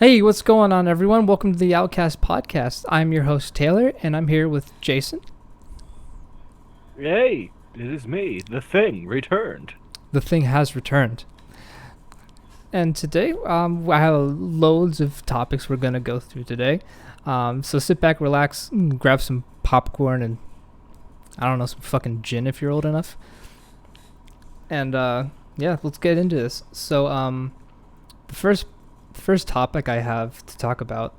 Hey, what's going on, everyone? Welcome to the Outcast podcast. I'm your host, Taylor, and I'm here with Jason. Hey, it is me, the Thing, returned. The thing has returned. And today, I have loads of topics we're going to go through today. So sit back, relax, grab some popcorn, and I don't know, some fucking gin if you're old enough. And yeah, let's get into this. So, the first topic I have to talk about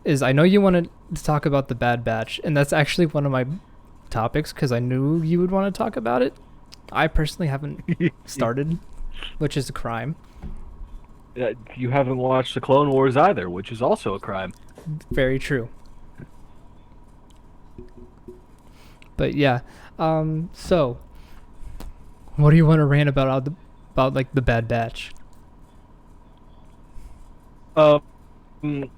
is I know you wanted to talk about the Bad Batch, and that's actually one of my topics because I knew you would want to talk about it. I personally haven't started, which is a crime. You haven't watched the Clone Wars either, which is also a crime. Very true. But yeah, so what do you want to rant about like the Bad Batch? Um,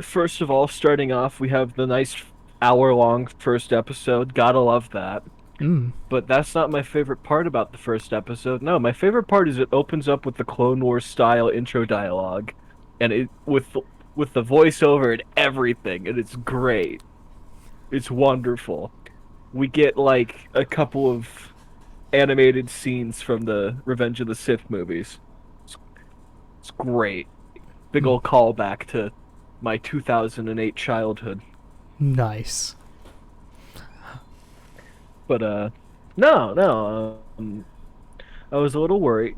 First of all, starting off, we have the nice hour-long first episode. Gotta love that. Mm. But that's not my favorite part about the first episode. No, my favorite part is it opens up with the Clone Wars style intro dialogue, and it with the voiceover and everything, and it's great. It's wonderful. We get like a couple of animated scenes from the Revenge of the Sith movies. It's, it's great. Big old callback to my 2008 childhood. Nice. But no, I was a little worried.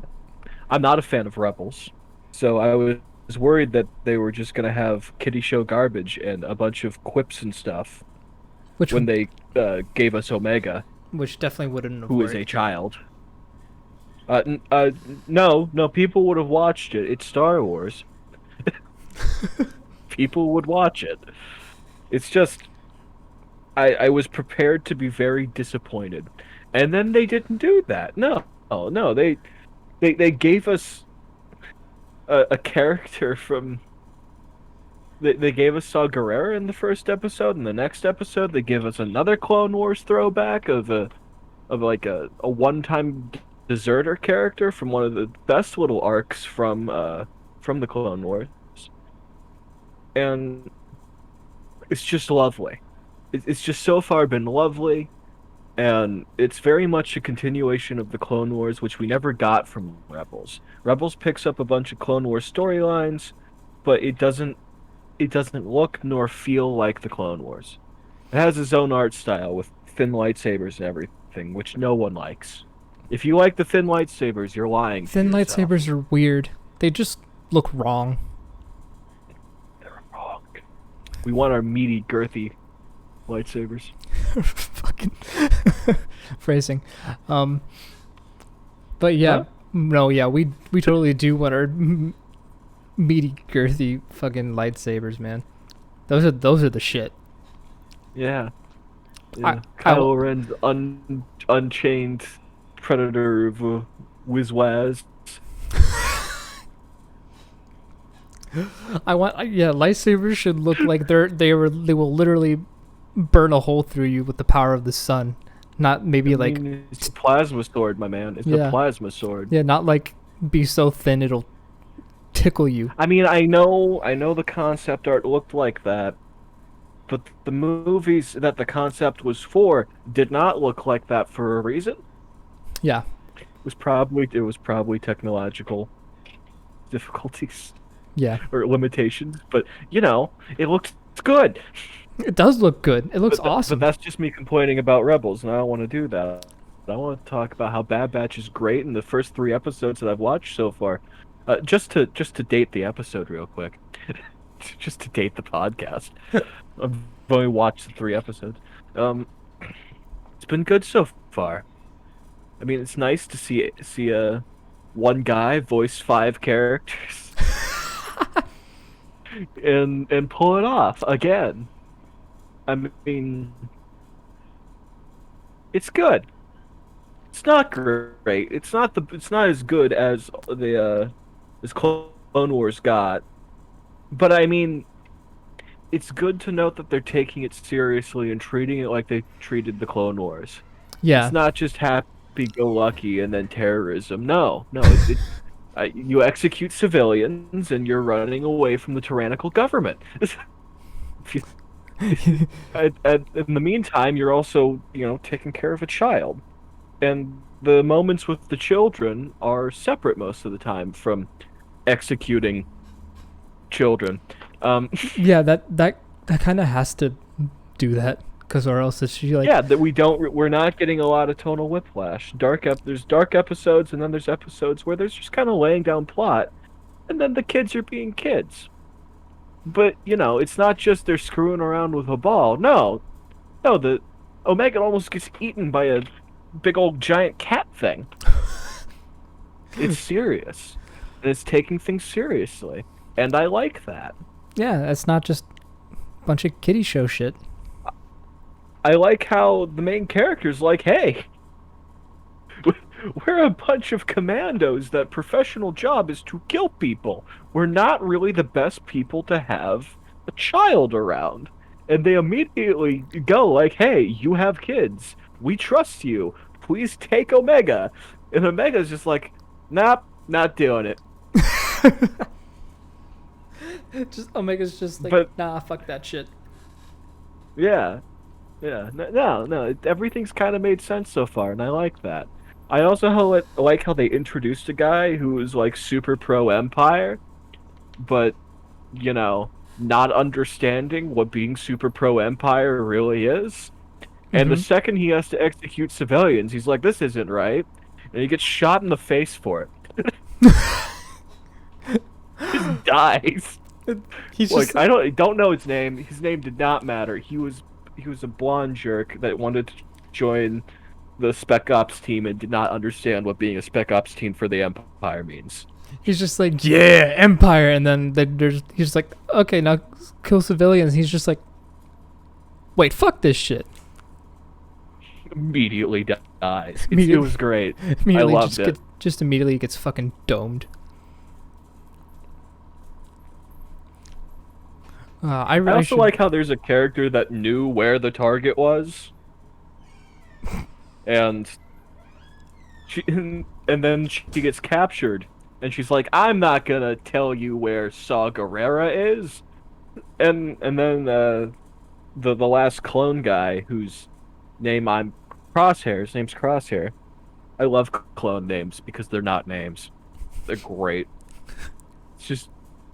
I'm not a fan of Rebels, so I was worried that they were just gonna have kiddie show garbage and a bunch of quips and stuff Which when they gave us Omega, which definitely wouldn't have who is a worked. child. No, people would have watched it. It's Star Wars. People would watch it. It's just, I was prepared to be very disappointed, and then they didn't do that. No, they gave us a character from. They gave us Saw Gerrera in the first episode. In the next episode, they give us another Clone Wars throwback of like a one-time deserter character from one of the best little arcs from the Clone Wars, and it's just lovely. It's just so far been lovely, and it's very much a continuation of the Clone Wars, which we never got from Rebels. Rebels picks up a bunch of Clone Wars storylines, but it doesn't look nor feel like the Clone Wars. It has its own art style with thin lightsabers and everything, which no one likes. If you like the thin lightsabers, you're lying to Thin yourself. lightsabers are weird. They just look wrong. They're wrong. We want our meaty, girthy lightsabers. Fucking phrasing. But yeah, Huh? no, yeah, we totally do want our meaty, girthy fucking lightsabers, man. Those are the shit. Yeah. I Yeah. I Kylo Ren's unchained predator of Wizwaz. I want yeah, lightsabers should look like they will literally burn a hole through you with the power of the sun. Not maybe like It's a plasma sword, my man. It's a yeah. plasma sword. Yeah, not like be so thin it'll tickle you. I mean, I know the concept art looked like that, but the movies that the concept was for did not look like that for a reason. Yeah. It was probably technological difficulties Yeah. or limitations, but it looks good. It does look good. It looks But awesome. that's just me complaining about Rebels, and I don't want to do that. I want to talk about how Bad Batch is great in the first 3 episodes that I've watched so far. Just to date the episode real quick, just to date the podcast. I've only watched the 3 episodes. It's been good so far. I mean, it's nice to see one guy voice 5 characters and pull it off again. I mean, it's good. It's not great. It's not as good as the as Clone Wars got. But I mean, it's good to note that they're taking it seriously and treating it like they treated the Clone Wars. Yeah. It's not just happy-go-lucky and then terrorism. No, no. You execute civilians, and you're running away from the tyrannical government. And in the meantime, you're also, taking care of a child. And the moments with the children are separate most of the time from executing children. Um, Yeah, that kind of has to do that, because or else is she like, yeah, that we're not getting a lot of tonal whiplash. There's dark episodes, and then there's episodes where there's just kind of laying down plot, and then the kids are being kids. But, it's not just they're screwing around with a ball. No, no, the Omega almost gets eaten by a big old giant cat thing. It's serious. And it's taking things seriously. And I like that. yeah, that's not just a bunch of kiddie show shit. I like how the main character's like, hey, we're a bunch of commandos that professional job is to kill people. We're not really the best people to have a child around. And they immediately go like, hey, you have kids. We trust you. Please take Omega. And Omega's just like, nope, not doing it. Just Omega's just like, But nah, fuck that shit. yeah, yeah, no, everything's kind of made sense so far, and I like that. I also like how they introduced a guy who was like super pro Empire, but not understanding what being super pro Empire really is. And the Mm-hmm. second he has to execute civilians, he's like, "This isn't right," and he gets shot in the face for it. Just dies. He's Like just I don't know his name. His name did not matter. He was a blonde jerk that wanted to join the Spec Ops team and did not understand what being a Spec Ops team for the Empire means. he's just like, yeah, Empire, and then he's just like, okay, now kill civilians. He's just like, wait, fuck this shit. Immediately dies. It Immediately, was great. I immediately loved it. just immediately gets fucking domed. I I also should. like how there's a character that knew where the target was, and and then she gets captured, and she's like, "I'm not gonna tell you where Saw Gerrera is." And then the last clone guy whose name I'm Crosshair. His name's Crosshair. I love clone names because they're not names. They're great. It's just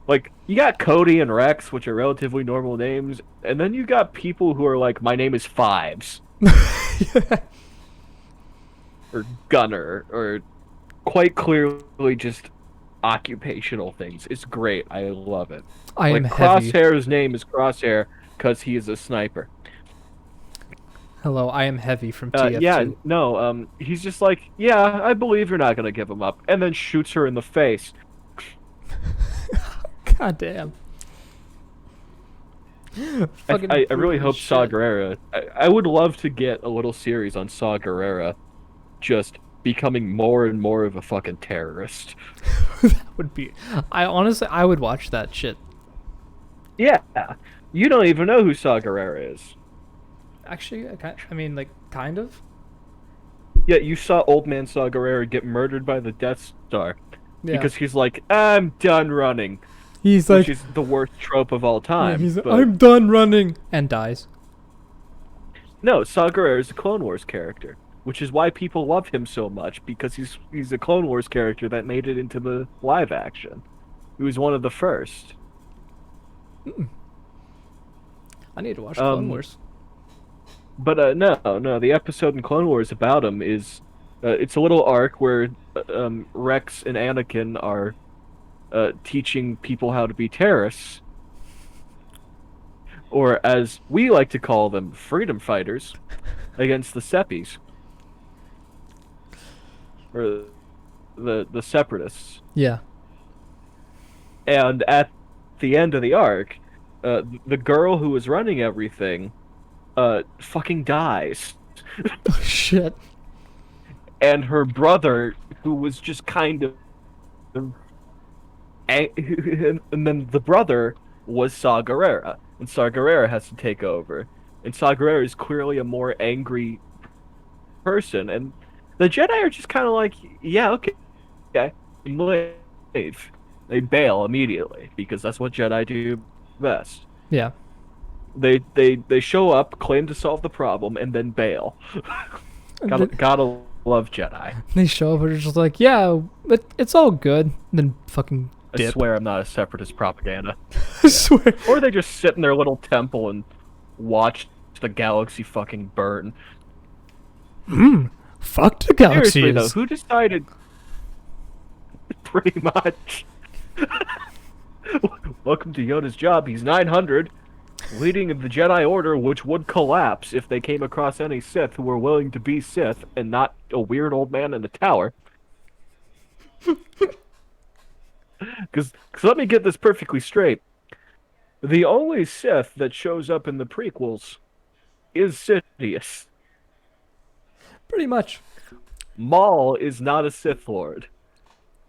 like you got Cody and Rex, which are relatively normal names, and then you got people who are like, "My name is Fives," or Gunner, or quite clearly just occupational things. It's great. I love it. I am Like heavy. Crosshair's name is Crosshair because he is a sniper. Hello, I am heavy from Yeah, TF2. no, he's just like, yeah, I believe you're not gonna give him up, and then shoots her in the face. God damn. I, Fucking I, I really brutal as hope Saw shit. Gerrera. I would love to get a little series on Saw Gerrera just becoming more and more of a fucking terrorist. That would be. I honestly, I would watch that shit. Yeah, you don't even know who Saw Gerrera is. Actually, I mean, like, kind of. Yet you saw Old Man Saw Gerrera get murdered by the Death Star Yeah. because he's like, I'm done running, He's which like, is the worst trope of all yeah, time. he's like, But I'm done running, and dies. no, Saw Gerrera is a Clone Wars character, which is why people love him so much because he's a Clone Wars character that made it into the live action. He was one of the first. I need to watch Clone Um, Wars. but no, the episode in Clone Wars about him is it's a little arc where Rex and Anakin are teaching people how to be terrorists, or as we like to call them, freedom fighters, against the Seppies or the Separatists. Yeah. And at the end of the arc, the girl who was running everything, fucking dies, Oh, shit. and her brother, who was just kind of, and then the brother was Saw Gerrera, and Saw Gerrera has to take over, and Saw Gerrera is clearly a more angry person, and the Jedi are just kind of like, yeah, okay, okay. They bail immediately because that's what Jedi do best. Yeah. They show up, claim to solve the problem, and then bail. And Gotta love Jedi. they show up and are just like, yeah, it's all good. And then fucking I dip. swear I'm not a separatist propaganda. I Yeah. swear. Or they just sit in their little temple and watch the galaxy fucking burn. Fuck the Seriously though, galaxies. who decided? Pretty much. Welcome to Yoda's job. He's 900, leading the Jedi Order, which would collapse if they came across any Sith who were willing to be Sith and not a weird old man in the tower. Because let me get this perfectly straight. The only Sith that shows up in the prequels is Sidious. Pretty much. Maul is not a Sith Lord.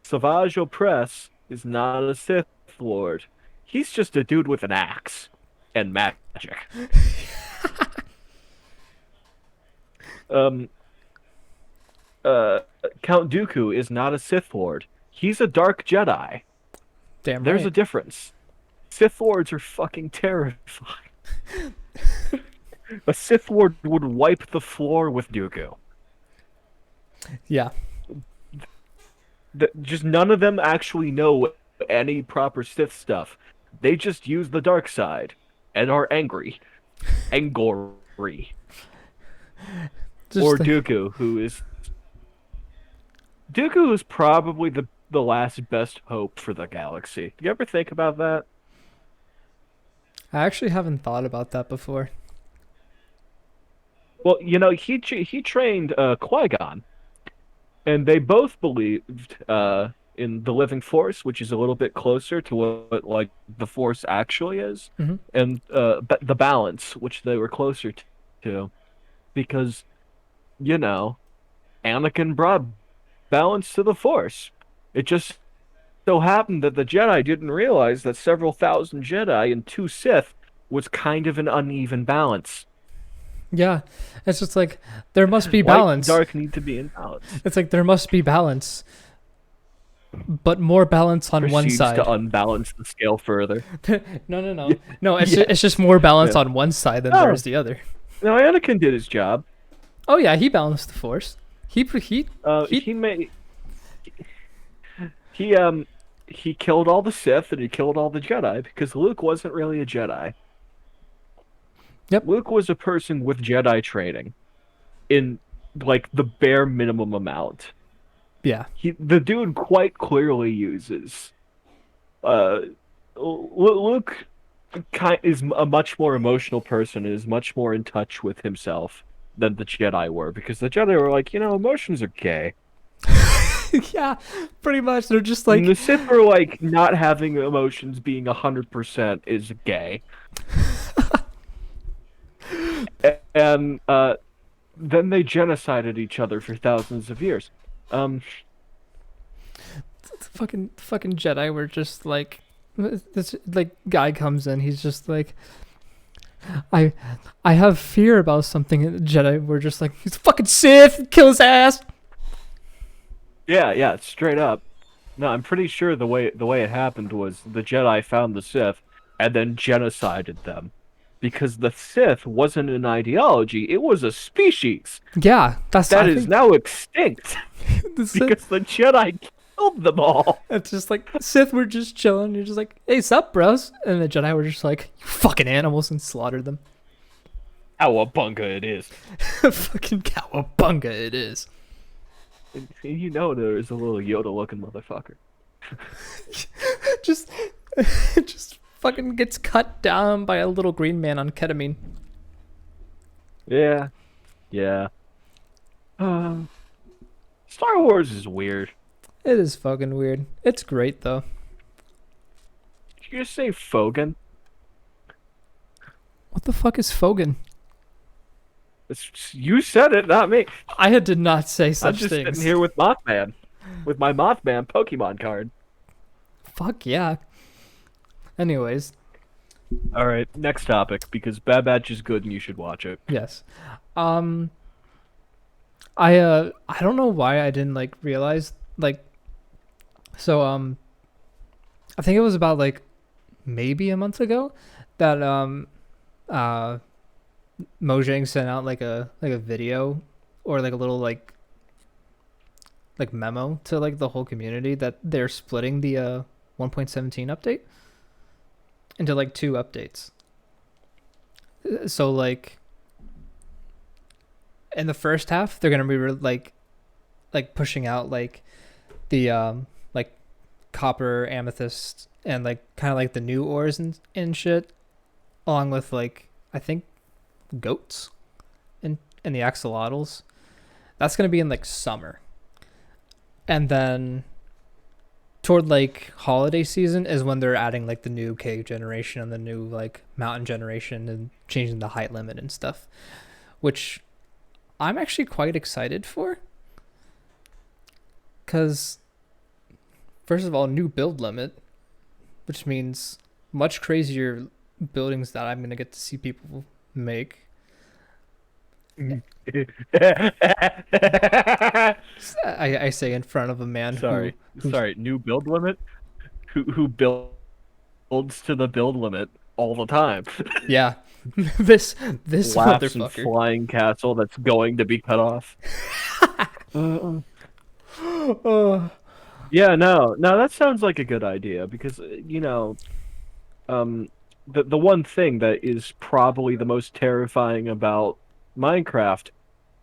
Savage Opress is not a Sith Lord. He's just a dude with an axe and magic. Um, uh, Count Dooku is not a Sith Lord. He's a Dark Jedi. Damn There's right. a difference. Sith Lords are fucking terrifying. A Sith Lord would wipe the floor with Dooku. Yeah. Just none of them actually know any proper Sith stuff. They just use the dark side and are angry and gory. Just Or like, Dooku is probably the last best hope for the galaxy. Do you ever think about that? I actually haven't thought about that before. Well, he trained Qui-Gon, and they both believed in the living force, which is a little bit closer to what like the force actually is, Hmm. and the balance, which they were closer to, because you know Anakin brought balance to the force. It just so happened that the Jedi didn't realize that several thousand Jedi and two Sith was kind of an uneven balance. Yeah. It's just like, there must be Light and balance. dark need to be in balance. It's like, there must be balance. But more balance on one Proceeds to side. unbalance the scale further. No, no, no. Yeah. No, it's, Yeah. it's just more balance Yeah. on one side than there Oh, is the other. no, Anakin did his job. Oh, yeah, he balanced the force. He he He made he he killed all the Sith and he killed all the Jedi because Luke wasn't really a Jedi. Yep. Luke was a person with Jedi training in like the bare minimum amount. Yeah. The dude quite clearly uses uh Luke is a much more emotional person and is much more in touch with himself than the Jedi were because the Jedi were like, emotions are gay. Yeah, pretty much. They're just And like, the Sith were like, not having emotions being 100% is gay. And then they genocided each other for thousands of years. fucking Jedi were just like, this like guy comes in, he's just like, I I have fear about something, and the Jedi were just like, he's a fucking Sith, kill his ass. Yeah, straight up. No, I'm pretty sure the way it happened was the Jedi found the Sith and then genocided them. Because the Sith wasn't an ideology, it was a species Yeah, that's, that I is think, now extinct the Sith, because the Jedi killed them all. it's just like Sith were just chilling. You're just like, hey, sup, bros? And the Jedi were just like, you fucking animals, and slaughtered them. Cowabunga it is. Fucking cowabunga it is. And there is a little Yoda-looking motherfucker. just just fucking gets cut down by a little green man on ketamine. Yeah. Star Wars is weird. It is fucking weird. It's great though. Did you just say Fogan? What the fuck is Fogan? You said it, not me. I did not say I'm such just things. sitting here with Mothman. With my Mothman Pokemon card. Fuck yeah. Anyways, Alright, next topic, because Bad Batch is good and you should watch it. yes. I don't know why I didn't like realize, like, so I think it was about like maybe a month ago that uh Mojang sent out like a video or like a little like memo to like the whole community that they're splitting the 1.17 update into like two updates. So like in the first half they're gonna be like pushing out like the like copper, amethyst, and like kind of like the new ores and shit, along with like I think goats and the axolotls. That's gonna be in like summer, and then toward like holiday season is when they're adding like the new cave generation and the new like mountain generation and changing the height limit and stuff, which I'm actually quite excited for. Because first of all, new build limit, which means much crazier buildings that I'm gonna get to see people make. I say in front of a man Sorry, who's sorry. New build limit? Who builds to the build limit all the time? yeah, this Laughs and motherfucker. flying castle that's going to be cut off. Oh Yeah, no, that sounds like a good idea because um, the one thing that is probably the most terrifying about Minecraft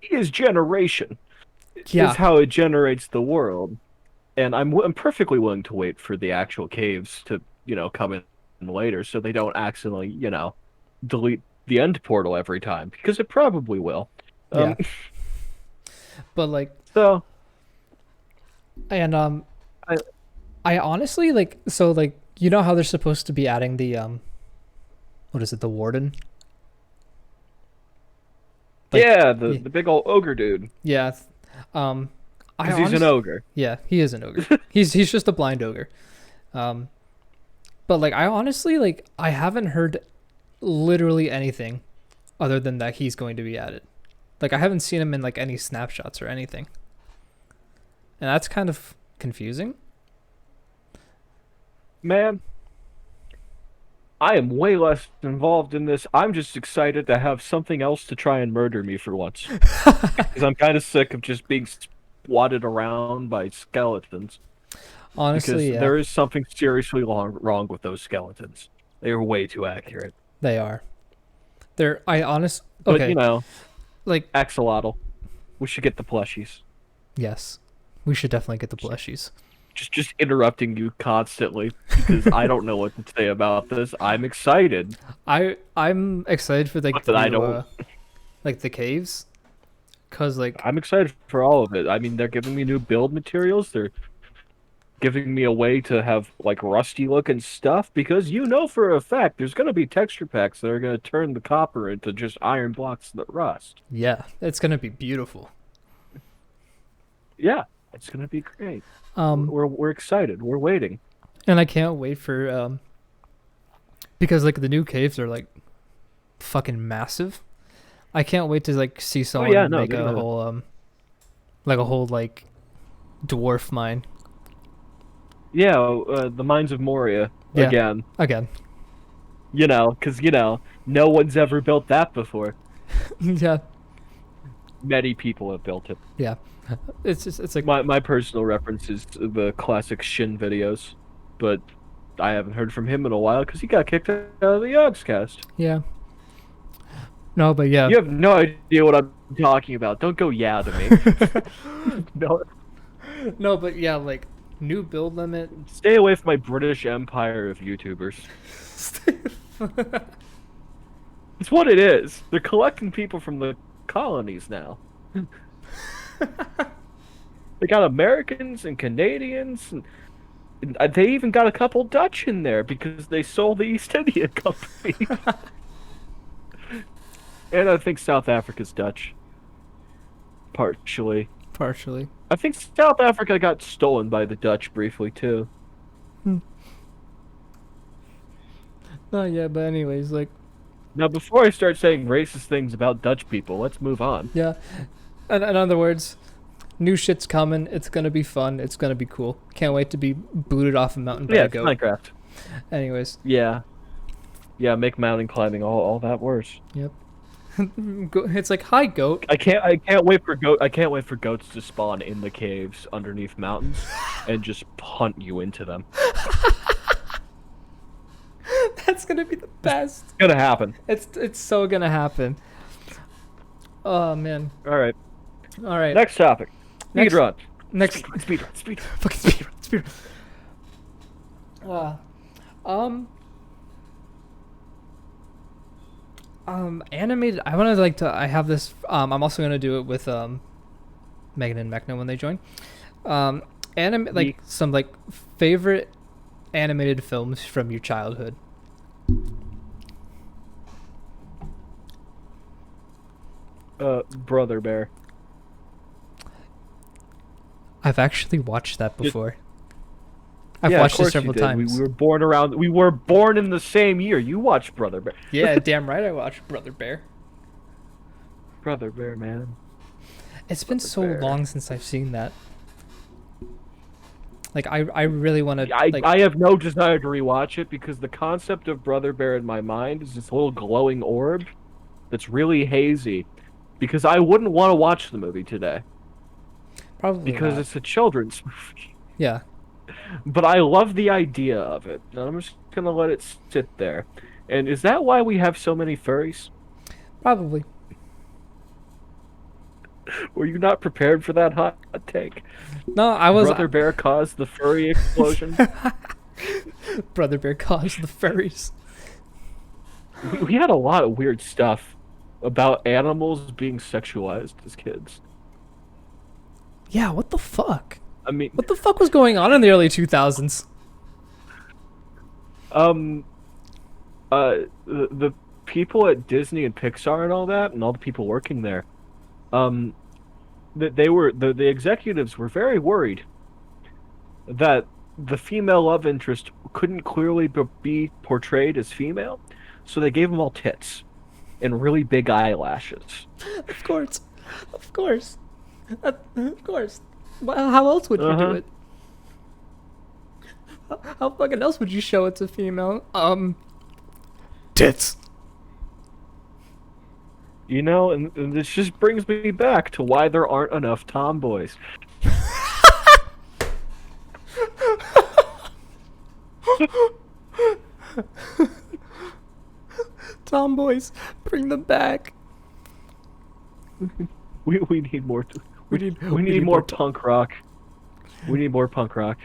is generation. Is yeah, how it generates the world, and I'm perfectly willing to wait for the actual caves to come in later, so they don't accidentally delete the end portal every time because it probably will. yeah, Um, but like so and I I honestly like so like you know how they're supposed to be adding the what is it, the warden, like yeah, yeah, the big old ogre dude yeah. um I because he's an honestly, ogre. yeah, he is an ogre. He's just a blind ogre. um but like I honestly like I haven't heard literally anything other than that he's going to be added. Like I haven't seen him in like any snapshots or anything, and that's kind of confusing. Man, I am way less involved in this. I'm just excited to have something else to try and murder me for once. Because I'm kind of sick of just being swatted around by skeletons. Because Honestly, yeah, there is something seriously wrong with those skeletons. They are way too accurate. they are. They're I honest But okay. Like axolotl. We should get the plushies. yes, we should definitely get the plushies. Just interrupting you constantly because I don't know what to say about this. I'm excited, I'm excited for like the but I new don't. like the caves, cause like I'm excited for all of it. I mean, they're giving me new build materials. They're giving me a way to have like rusty looking stuff because for a fact there's going to be texture packs that are going to turn the copper into just iron blocks that rust. yeah, it's gonna be beautiful. Yeah, it's going to be great. Um, We're excited. We're waiting. and I can't wait for because like the new caves are like fucking massive. I can't wait to like see Oh yeah, someone no, make they're a gonna. whole like a whole like dwarf mine. Yeah, the Mines of Moria Yeah, again. again. Because no one's ever built that before. Yeah, Many people have built it. yeah. It's just it's like My personal reference is to the classic Shin videos, but I haven't heard from him in a while because he got kicked out of the Outcast. yeah. No, but yeah. You have no idea what I'm talking about. Don't go yeah to me. No, No, but yeah, like new build limit. stay away from my British Empire of YouTubers. It's what it is. They're collecting people from the colonies now. They got Americans and Canadians, and they even got a couple Dutch in there because they sold the East India Company. And I think South Africa's Dutch, partially. Partially. I think South Africa got stolen by the Dutch briefly too. Hmm. No, yeah, but anyways, like Now, before I start saying racist things about Dutch people, let's move on. yeah. And in other words, New shit's coming. It's gonna be fun. It's gonna be cool. Can't wait to be booted off a mountain by Yeah, a it's goat. Minecraft. Anyways, Yeah, yeah, make mountain climbing all that worse. yep. It's like, hi, goat. I can't wait for goats to spawn in the caves underneath mountains and just punt you into them. That's gonna be the best. It's gonna happen. It's so gonna happen. Oh man. All right. All right. Next topic. Next- Speedrun. Next. Speedrun. Fucking speedrun. Um. Animated. I want to like to. I have this. I'm also gonna do it with Megan and Mechna when they join. Like some like favorite animated films from your childhood. Brother Bear. I've actually watched that before. Yeah, I've of watched it course you several did. times. We were born in the same year. You watched Brother Bear. Yeah, damn right I watched Brother Bear. Brother Bear, man. It's been Brother so Bear. long since I've seen that. Like I really want to. I have no desire to rewatch it because the concept of Brother Bear in my mind is this little glowing orb that's really hazy. Because I wouldn't want to watch the movie today. Probably Because not. it's a children's movie. Yeah. But I love the idea of it. And I'm just gonna let it sit there. And is that why we have so many furries? Probably. Were you not prepared for that hot take? No, I was. Brother Bear caused the furry explosion. Brother Bear caused the furries. We had a lot of weird stuff about animals being sexualized as kids. Yeah, what the fuck? I mean, What the fuck was going on in the early 2000s? the people at Disney and Pixar and all that, and all the people working there, that they were the executives were very worried that the female love interest couldn't clearly be portrayed as female, so they gave them all tits and really big eyelashes. Of course. Of course. Of course. Well, how else would you do it? How fucking else would you show it to female? Tits. You know, and this just brings me back to why there aren't enough tomboys. Tomboys, bring them back. We need more. We need more punk rock. We need more punk rock.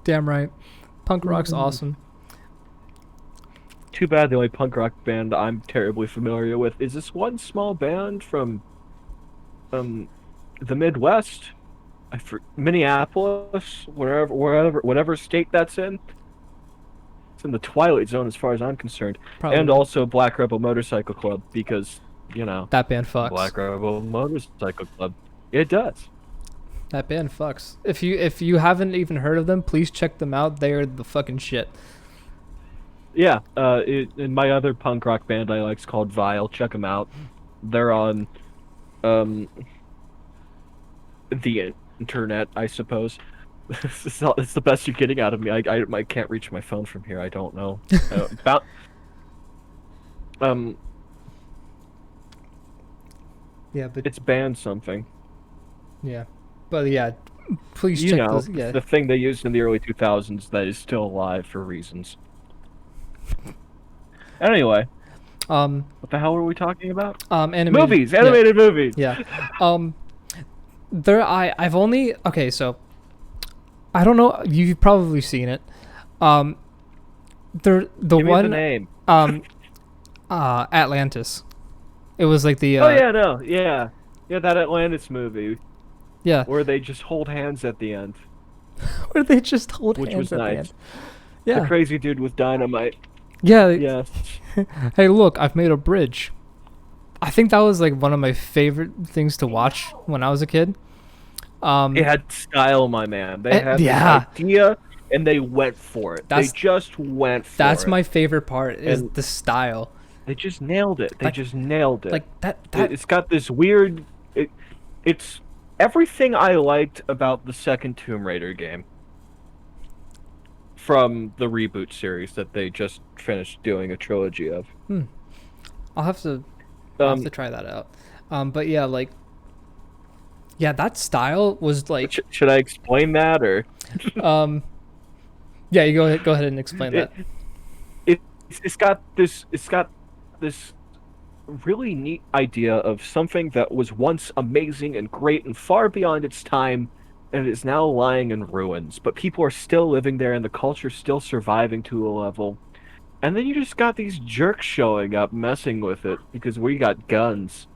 Damn right. Punk rock's awesome. Too bad the only punk rock band I'm terribly familiar with is this one small band from the Midwest. Minneapolis, whatever state that's in. It's in the Twilight Zone as far as I'm concerned. Probably. And also Black Rebel Motorcycle Club because, you know, That band fucks. Black Rebel Motorcycle Club. It does. That band fucks. If you haven't even heard of them, please check them out. They are the fucking shit. Yeah, and my other punk rock band I like is called Vile. Check them out. They're on the internet, I suppose. It's the best you're getting out of me. I can't reach my phone from here. I don't know. Yeah, but It's banned something. yeah, but yeah, please You check know, those. Yeah, the thing they used in the early 2000s that is still alive for reasons. Anyway, what the hell were we talking about? animated Movies, animated movies. Yeah. I've only so I don't know, you've probably seen it. The Give one me the name. Atlantis. It was like the yeah, that Atlantis movie yeah, where they just hold hands at the end. where they just hold Which hands was at the nice. end. The Yeah. crazy dude with dynamite. Yeah. Yes. Hey, look, I've made a bridge. I think that was like one of my favorite things to watch when I was a kid. It had style, my man. They had yeah. this idea and they went for it. They just went for it. That's my favorite part is And the style. they just nailed it. They Like- just nailed it. Like that It's got this weird. It's everything I liked about the second Tomb Raider game from the reboot series that they just finished doing a trilogy of. Hmm. I'll have to I'll have Um, to try that out. But yeah, like yeah, that style was like should I explain that or um yeah, you go ahead and explain it, that. it's got this really neat idea of something that was once amazing and great and far beyond its time, and is now lying in ruins. But people are still living there, and the culture's still surviving to a level. And then you just got these jerks showing up, messing with it because we got guns,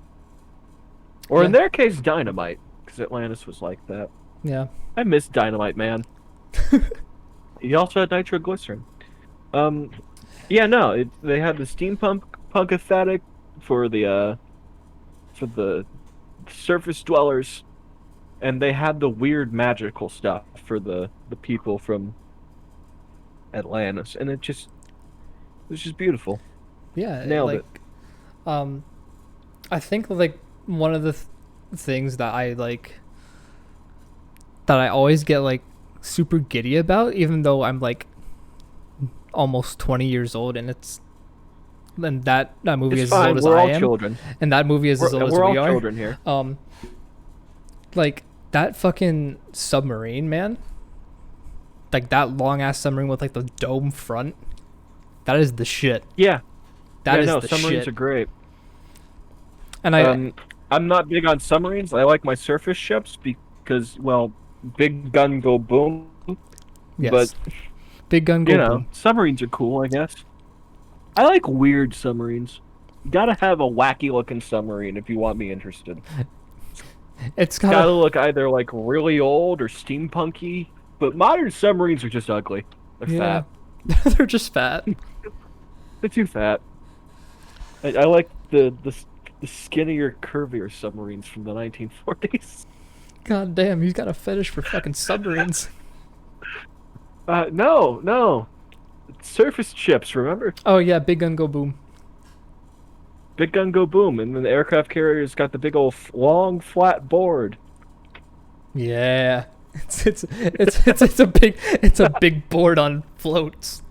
or in Yeah. their case, dynamite, because Atlantis was like that. Yeah. I miss Dynamite Man. He also had nitroglycerin. Um, yeah, no, they had the steampunk punk aesthetic for the surface dwellers, and they had the weird magical stuff for the people from Atlantis, and it was just beautiful. Yeah, Nailed like it. um I think like one of the things that I always get like super giddy about, even though I'm like almost 20 years old, and that movie It's is as old fine. as We're I all am, children. and that movie is as old as We're all we are. children here. Um, like that fucking submarine, man. Like that long ass submarine with like the dome front. That is the shit. Yeah, That yeah. is No, the submarines shit. are great. And I Um, I'm not big on submarines. I like my surface ships because, well, big gun go boom. But yes, big gun you go know, boom. submarines are cool, I guess. I like weird submarines. You gotta have a wacky looking submarine if you want me interested. It's Gotta gotta look either like really old or steampunky. But modern submarines are just ugly. They're yeah. fat. They're just fat. They're too fat. I like the skinnier, curvier submarines from the 1940s. God damn, he's got a fetish for fucking submarines. No, no. Surface ships, remember? Oh yeah, big gun go boom. Big gun go boom, and then the aircraft carrier's got the big old long flat board. Yeah. It's a big board on floats.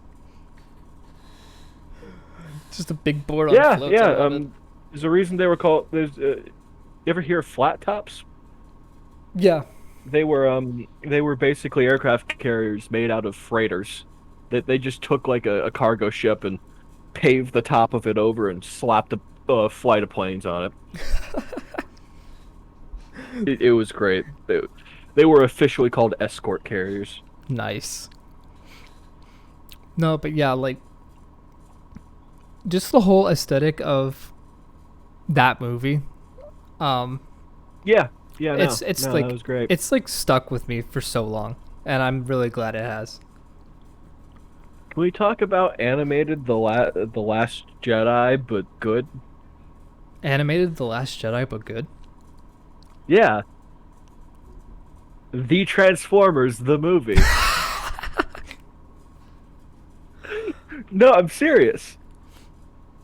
Just a big board on Yeah, floats. I yeah. love it. There's a reason they were called. You ever hear of flat tops? Yeah. They were basically aircraft carriers made out of freighters. That they just took like a cargo ship and paved the top of it over and slapped a flight of planes on it. It was great. They were officially called escort carriers. Nice. No, but yeah, like just the whole aesthetic of that movie. Um, Yeah, yeah, it's no, that like was great. it's like stuck with me for so long, and I'm really glad it has. Can we talk about animated the Last Jedi, but good? Animated The Last Jedi, but good. Yeah, the Transformers, the movie. No, I'm serious.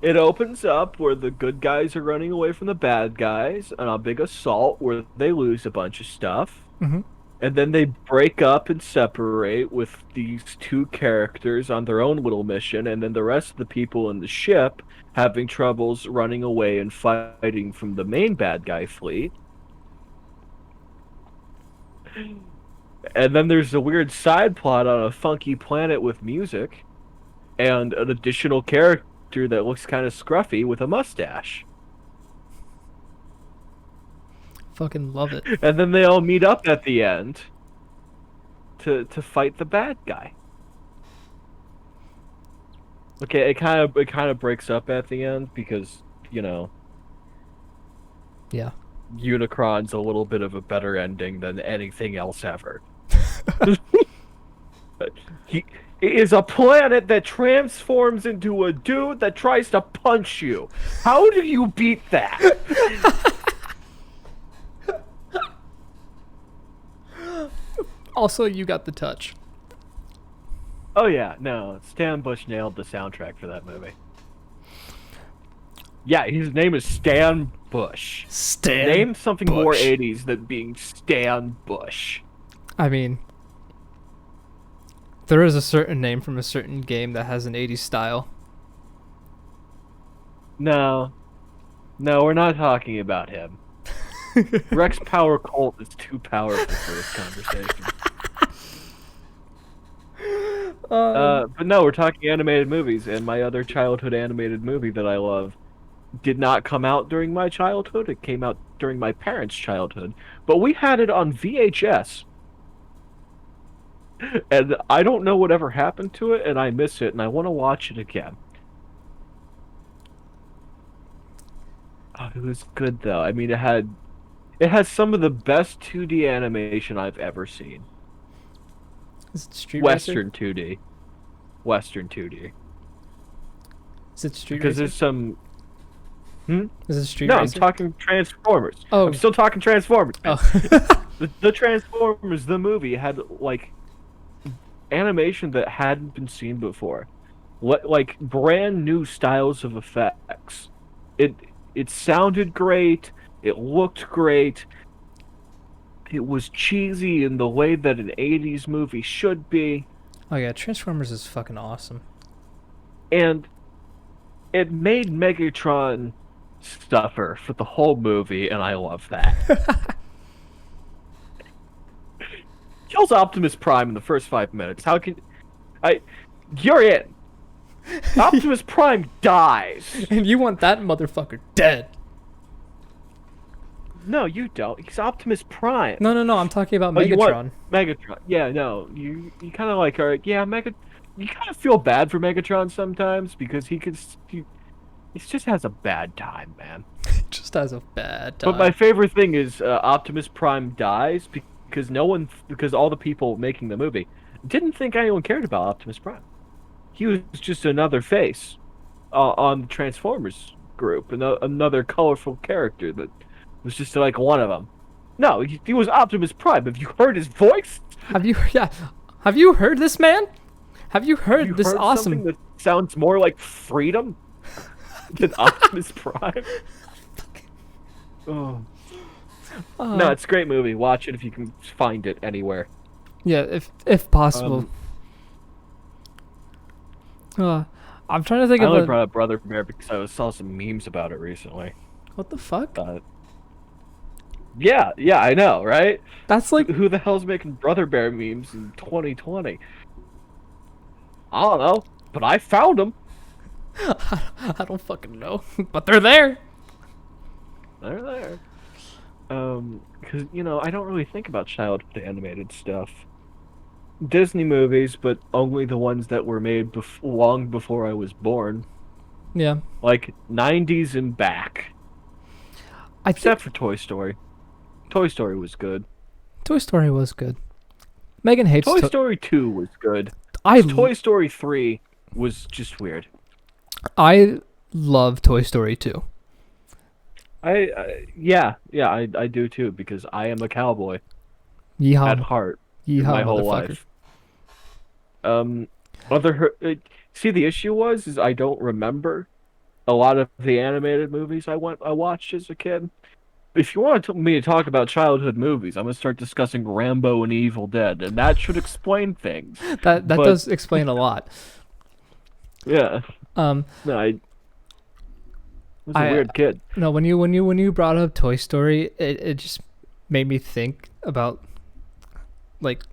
It opens up where the good guys are running away from the bad guys on a big assault where they lose a bunch of stuff. Hmm. And then they break up and separate with these two characters on their own little mission, and then the rest of the people in the ship having troubles running away and fighting from the main bad guy fleet. And then there's a weird side plot on a funky planet with music, and an additional character that looks kind of scruffy with a mustache. Fucking love it. And then they all meet up at the end to fight the bad guy. Okay, it kind of breaks up at the end because, you know, Yeah. Unicron's a little bit of a better ending than anything else ever. He is a planet that transforms into a dude that tries to punch you. How do you beat that? Also, you got the touch. Oh yeah, no, Stan Bush nailed the soundtrack for that movie. Yeah, his name is Stan Bush. Stan Name something more Bush. 80s than being Stan Bush. I mean, there is a certain name from a certain game that has an 80s style. No, no, we're not talking about him. Rex Power Colt is too powerful for this conversation. But no, we're talking animated movies, and my other childhood animated movie that I love did not come out during my childhood. It came out during my parents' childhood, but we had it on VHS, and I don't know whatever happened to it, and I miss it, and I want to watch it again. Oh, it was good though. I mean, it has some of the best 2D animation I've ever seen. Is it Street Racer? Western 2D. Western 2D. Is it Street Because Racer? there's some. Hmm? Is it Street No, I'm Racer? talking Transformers. Oh. I'm still talking Transformers, man. Oh. The Transformers, the movie, had like animation that hadn't been seen before. Like brand new styles of effects. It it sounded great. It looked great. It was cheesy in the way that an 80s movie should be. Oh yeah, Transformers is fucking awesome. And it made Megatron suffer for the whole movie, and I love that. Kills Optimus Prime in the first 5 minutes. How can I? You're in. Optimus Prime dies. And you want that motherfucker dead. No, you don't. He's Optimus Prime. No, no, no. I'm talking about Oh, you want Megatron. Megatron? Yeah, no. You kind of like are. Yeah, Mega. You kind of feel bad for Megatron sometimes because he just has a bad time, man. Just has a bad But time. my favorite thing is Optimus Prime dies because all the people making the movie didn't think anyone cared about Optimus Prime. He was just another face on the Transformers group, another colorful character that was just like one of them. No, he was Optimus Prime. Have you heard his voice? Have you? Yeah. Have you heard this man? Have you heard Have you this heard awesome? something that sounds more like freedom than Optimus Prime? Oh. No, it's a great movie. Watch it if you can find it anywhere. Yeah, if possible. I'm trying to think I of only a, brought up Brother Bear because I saw some memes about it recently. what the fuck? Yeah, I know, right? That's like Who the hell's making Brother Bear memes in 2020? I don't know, but I found them. I don't fucking know, but they're there. They're there. Because I don't really think about childhood animated stuff. Disney movies, but only the ones that were made long before I was born. Yeah, Like 90s and back. I think Except for Toy Story. Toy Story was good. Toy Story was good. Megan hates Toy Story 2 was good. I Toy Story 3 was just weird. I love Toy Story 2. I do too because I am a cowboy at Yeehaw, heart yeehaw, my whole motherfucker. life. Um, see the issue is I don't remember a lot of the animated movies I watched as a kid. If you want me to talk about childhood movies, I'm gonna start discussing Rambo and Evil Dead, and that should explain things. That But does explain a lot. yeah, Um, no, I was a I weird kid. no, when you brought up Toy Story, it just made me think about like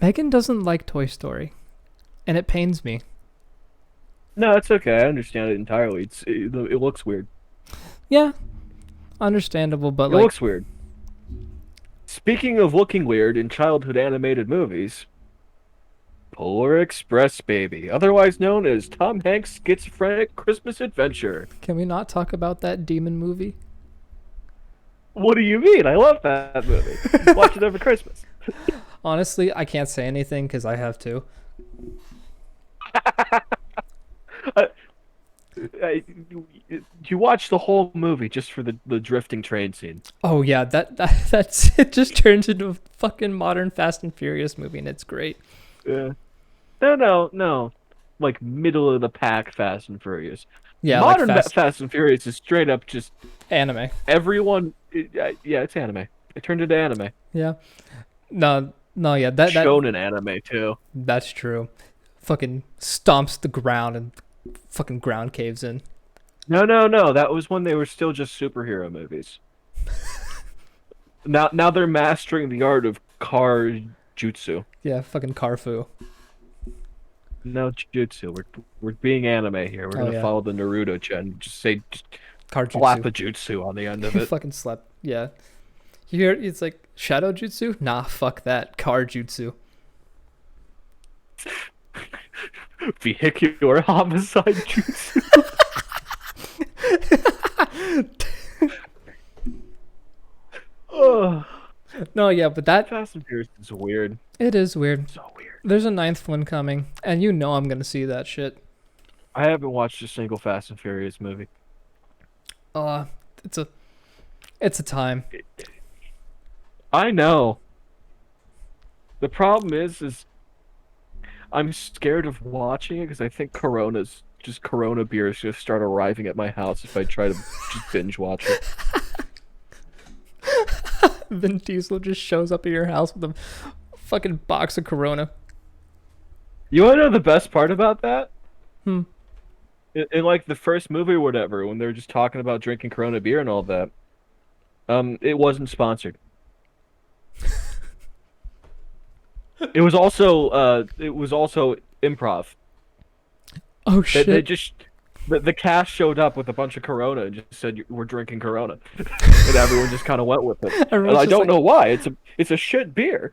Megan doesn't like Toy Story, and it pains me. No, it's okay. I understand it entirely. It looks weird. Yeah, understandable, but It like looks weird. Speaking of looking weird in childhood animated movies, Polar Express Baby, otherwise known as Tom Hanks' schizophrenic Christmas adventure. can we not talk about that demon movie? What do you mean? I love that movie. Watch it every Christmas. Honestly, I can't say anything because I have to. You watch the whole movie just for the drifting train scene. Oh yeah, that's it. Just turns into a fucking modern Fast and Furious movie, and it's great. Yeah. No. like middle of the pack Fast and Furious. Yeah, like Modern fast Fast and Furious is straight up just anime. everyone. Yeah, it's anime. It turned into anime. Yeah. No, no, yeah, that Shonen anime too. that's true. Fucking stomps the ground and fucking ground caves in. No, no, no. That was when they were still just superhero movies. Now they're mastering the art of car jutsu. Yeah, fucking Carfu. No jutsu. We're being anime here. We're Oh gonna yeah, follow the Naruto trend. Just slap Karjutsu. a jutsu on the end of it. Fucking slept. Yeah. You hear it's like Shadow Jutsu? Nah, fuck that. Karjutsu. Vehicular homicide jutsu. Oh, No, yeah, but that Fast and Furious is weird. it is weird. So weird. There's a ninth one coming, and you know I'm gonna see that shit. I haven't watched a single Fast and Furious movie. Uh, it's a it's a time. I know. The problem is I'm scared of watching it because I think Corona beer is gonna start arriving at my house if I try to just binge watch it. Vin Diesel just shows up at your house with a fucking box of Corona. You wanna know the best part about that? Hmm. In like the first movie or whatever, when they were just talking about drinking Corona beer and all that, it wasn't sponsored. It was also improv. Oh They, shit! they just the cast showed up with a bunch of Corona and just said we're drinking Corona, and everyone just kind of went with it. And Everyone's I just don't like, know why. It's a shit beer.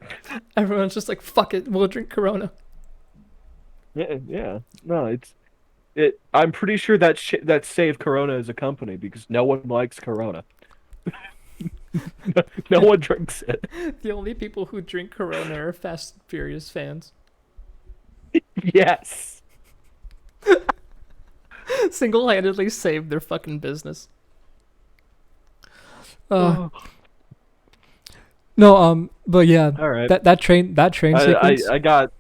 everyone's just like, fuck it, we'll drink Corona. Yeah, yeah. No, it. I'm pretty sure that saved Corona as a company because no one likes Corona. No one drinks it. The only people who drink Corona are Fast and Furious fans. Yes. Single-handedly saved their fucking business. Uh, Oh, no, but yeah, all right. that train sequence. I got.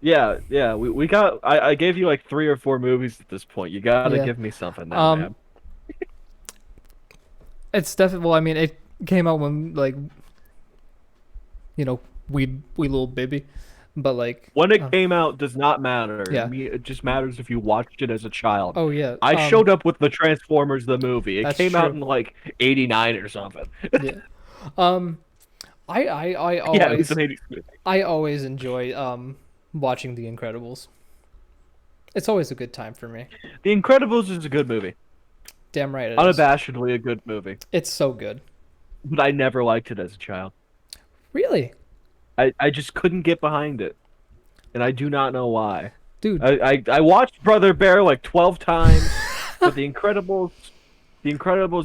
Yeah, yeah. We got. I gave you like 3 or 4 movies at this point. You gotta Yeah. give me something now, man. It's definitely. Well, I mean, it came out when like, you know, we little baby, but like. When it came out does not matter. Yeah. It just matters if you watched it as a child. Oh yeah. I showed up with the Transformers the movie. It That's came out true. in like '89 or something. Yeah. Um, I Yeah, it was always an '80s movie. I always enjoy watching The Incredibles. It's always a good time for me. The Incredibles is a good movie. Damn right it is. Unabashedly a good movie. It's so good. But I never liked it as a child. Really, I just couldn't get behind it. And I do not know why. dude. I watched Brother Bear like 12 times, but the Incredibles,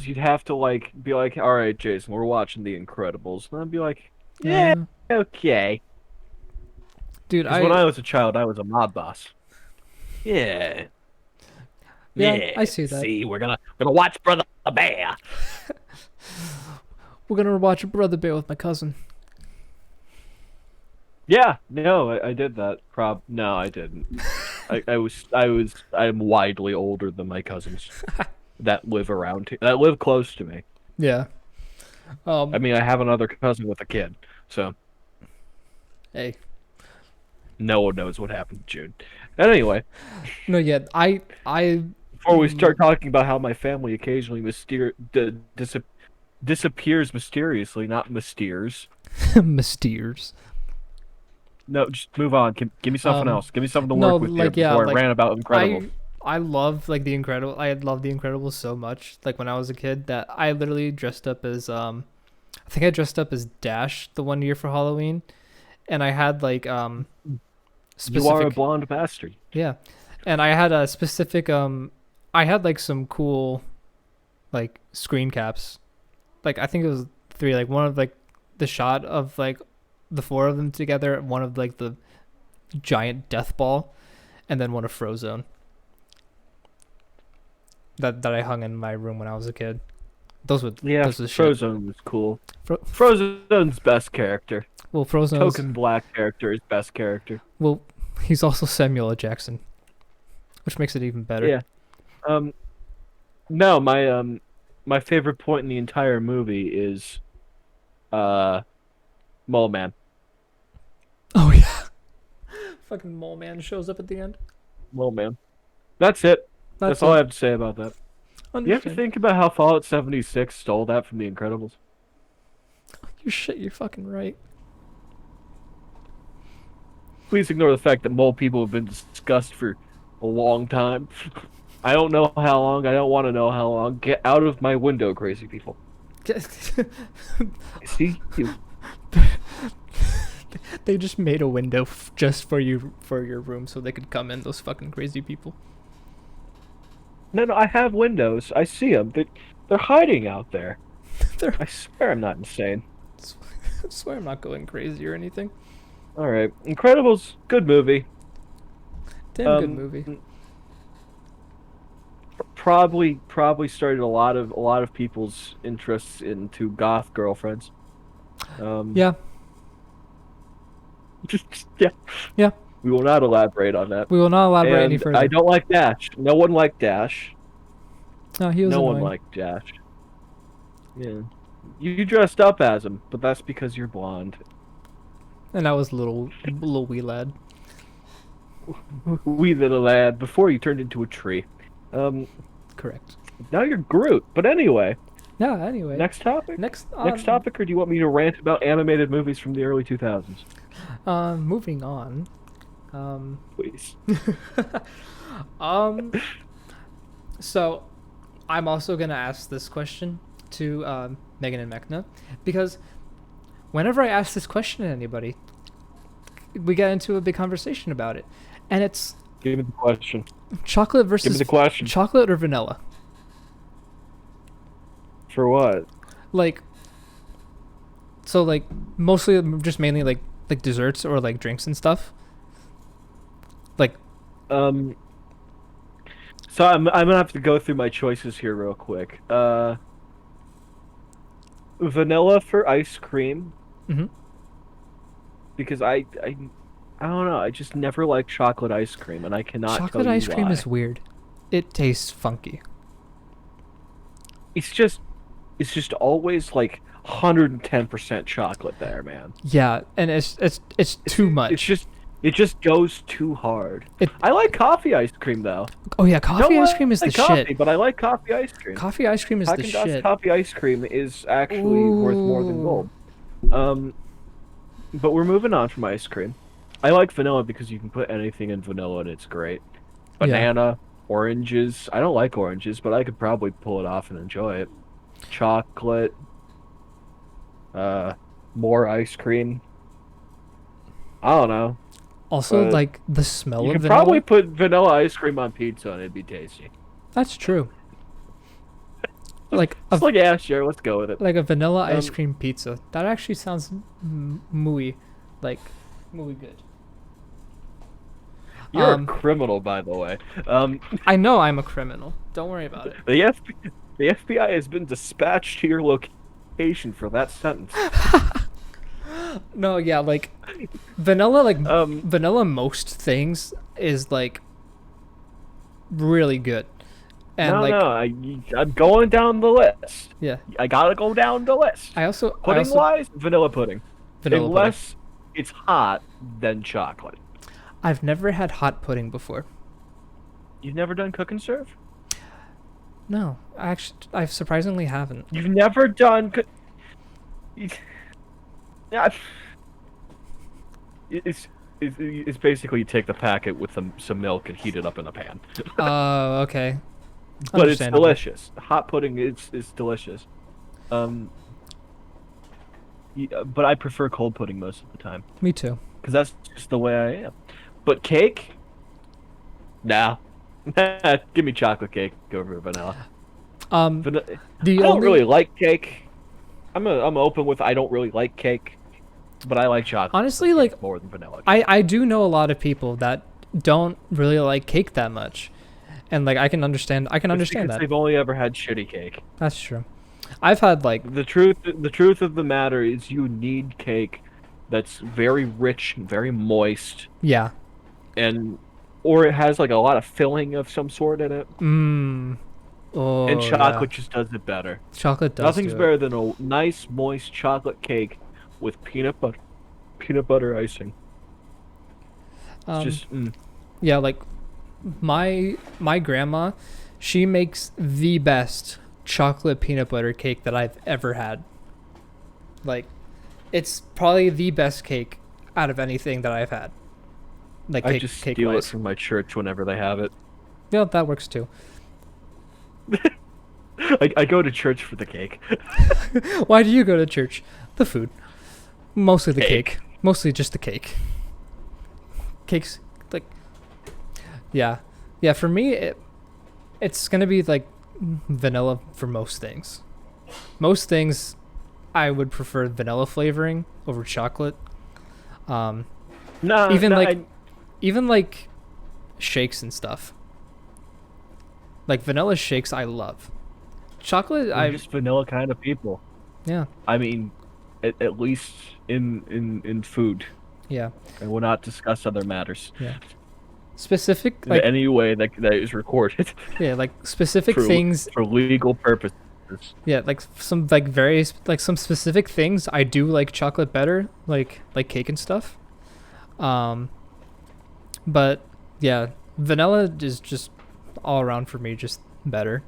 you'd have to like be like, all right, Jason, we're watching The Incredibles, and I'd be like, yeah, okay. Dude, Because when I was a child, I was a mob boss. Yeah. Yeah, I see that. See, we're gonna watch Brother Bear. we're gonna watch Brother Bear with my cousin. Yeah, no, I did that. No, I didn't. I'm widely older than my cousins that live close to me. Yeah. I mean, I have another cousin with a kid, so Hey. no one knows what happened to June. And anyway, No, yeah. before we start talking about how my family occasionally disappears mysteriously, not mysteries. Mysteries. No, just move on. Give me something else. Give me something to No, work with like, here yeah, before I like, ran about Incredible. I love like I love the Incredibles so much. Like when I was a kid, that I literally dressed up as I think I dressed up as Dash the one year for Halloween, and I had like specific. You are a blonde bastard. Yeah, and I had a specific I had like some cool, like screen caps, like I think it was 3. Like one of like the shot of like the 4 of them together, one of like the giant death ball, and then one of Frozone. That I hung in my room when I was a kid. Those were Yeah, those were the shit. Frozone was cool. Frozone's best character. Well, Frozone. Token black character is best character. Well, he's also Samuel L. Jackson. which makes it even better. Yeah. Um, no, my favorite point in the entire movie is uh, Mole Man. Oh yeah, fucking mole man shows up at the end. Mole Man. That's it. That's That's all I it. have to say about that. You have to Understand? think about how Fallout 76 stole that from The Incredibles. You shit. You're fucking right. Please ignore the fact that mole people have been discussed for a long time. I don't know how long. I don't want to know how long. Get out of my window, crazy people. I see you. They just made a window just for you for your room so they could come in. Those fucking crazy people. No, no, I have windows. I see them. They're hiding out there. They're, I swear I'm not insane. I swear I'm not going crazy or anything. All right, Incredibles, good movie. Damn good movie. Probably started a lot of people's interests into goth girlfriends. Um, Yeah, yeah, yeah. we will not elaborate on that. We will not elaborate any And I further. don't like Dash. No one liked Dash. No, he was No one annoying. liked Dash. Yeah, you dressed up as him, but that's because you're blonde. And I was little wee lad. Wee little lad, before you turned into a tree. Um, Correct. now you're Groot. But anyway, Yeah. Anyway, next topic. next Next topic, or do you want me to rant about animated movies from the early 2000s? moving on. Please. um. So, I'm also gonna ask this question to Megan and Mechna because whenever I ask this question to anybody, we get into a big conversation about it, and it's Give me the question. chocolate Give me versus the question. chocolate or vanilla. For what? Like, so like mostly just mainly like desserts or like drinks and stuff. Like, Um, so I'm gonna have to go through my choices here real quick. Vanilla for ice cream mm-hmm. because I don't know. I just never liked chocolate ice cream, and I cannot tell Chocolate you ice cream why. is weird. It tastes funky. It's just it's just always like 110% chocolate there, man. Yeah, and it's It's too it's much. just it just goes too hard. It I like coffee ice cream though. Oh yeah, coffee Don't ice cream is the like coffee, shit. but I like coffee ice cream. Coffee ice cream is the Haagen-Dazs shit. coffee ice cream is actually worth more than Ooh. gold. Um, but we're moving on from ice cream. I like vanilla because you can put anything in vanilla and it's great. Yeah. Banana, oranges. I don't like oranges, but I could probably pull it off and enjoy it. Chocolate, uh, more ice cream. I don't know. Also, But like the smell you of could probably vanilla. put vanilla ice cream on pizza and it'd be tasty. That's true. Like It's like, yeah, sure, let's go with it. a vanilla ice Um, cream pizza. That actually sounds muy, like muy good. you're a Um, criminal, by the way. I know I'm a criminal. Don't worry about it. The FBI has been dispatched to your location for that sentence. No, yeah, like vanilla, like Um, vanilla. Most things is like really good, and no, like no, I'm going down the list. yeah. I gotta go down the list. I Pudding also wise, vanilla pudding. vanilla pudding. Unless it's hot, then chocolate. I've never had hot pudding before. You've never done cook and serve? No, I surprisingly haven't. You've never done. Yeah, it's basically you take the packet with some milk and heat it up in a pan. Oh, okay. But it's Understandable. delicious. Hot pudding is delicious. Um, but I prefer cold pudding most of the time Me too. because that's just the way I am. But cake, nah. Give me chocolate cake over vanilla. The I don't only really like cake. I'm open with I don't really like cake, but I like chocolate honestly, cake like more than vanilla. I do know a lot of people that don't really like cake that much, and like I can understand It's understand because that. they've only ever had shitty cake. That's true. I've had like The truth of the matter is you need cake that's very rich, very moist, yeah. and or it has like a lot of filling of some sort in it. Mmm. And Oh yeah. chocolate just does it better. Chocolate does Nothing's do it. better than a nice moist chocolate cake with peanut butter icing. It's Um. just Yeah. Like my grandma, she makes the best chocolate peanut butter cake that I've ever had. Like, it's probably the best cake out of anything that I've had. Like I cake just cake steal it wise. from my church whenever they have it. Yeah, that works too. I go to church for the cake. Why do you go to church? The food. Mostly the Cake. cake. Mostly just the cake. Cakes, like, yeah. Yeah, for me, it's going to be like vanilla for most things. Most things, I would prefer vanilla flavoring over chocolate. Um, Nah, even nah, like, even like shakes and stuff. Like vanilla shakes, I love. Chocolate, we're I just vanilla kind of people. yeah, I mean, at least in food. yeah, I will not discuss other matters yeah. Specific in like any way that is recorded yeah, like specific for things. for legal purposes. Yeah, like some like various like some specific things I do like chocolate better, like cake and stuff. Um, but yeah, vanilla is just all around for me, just better.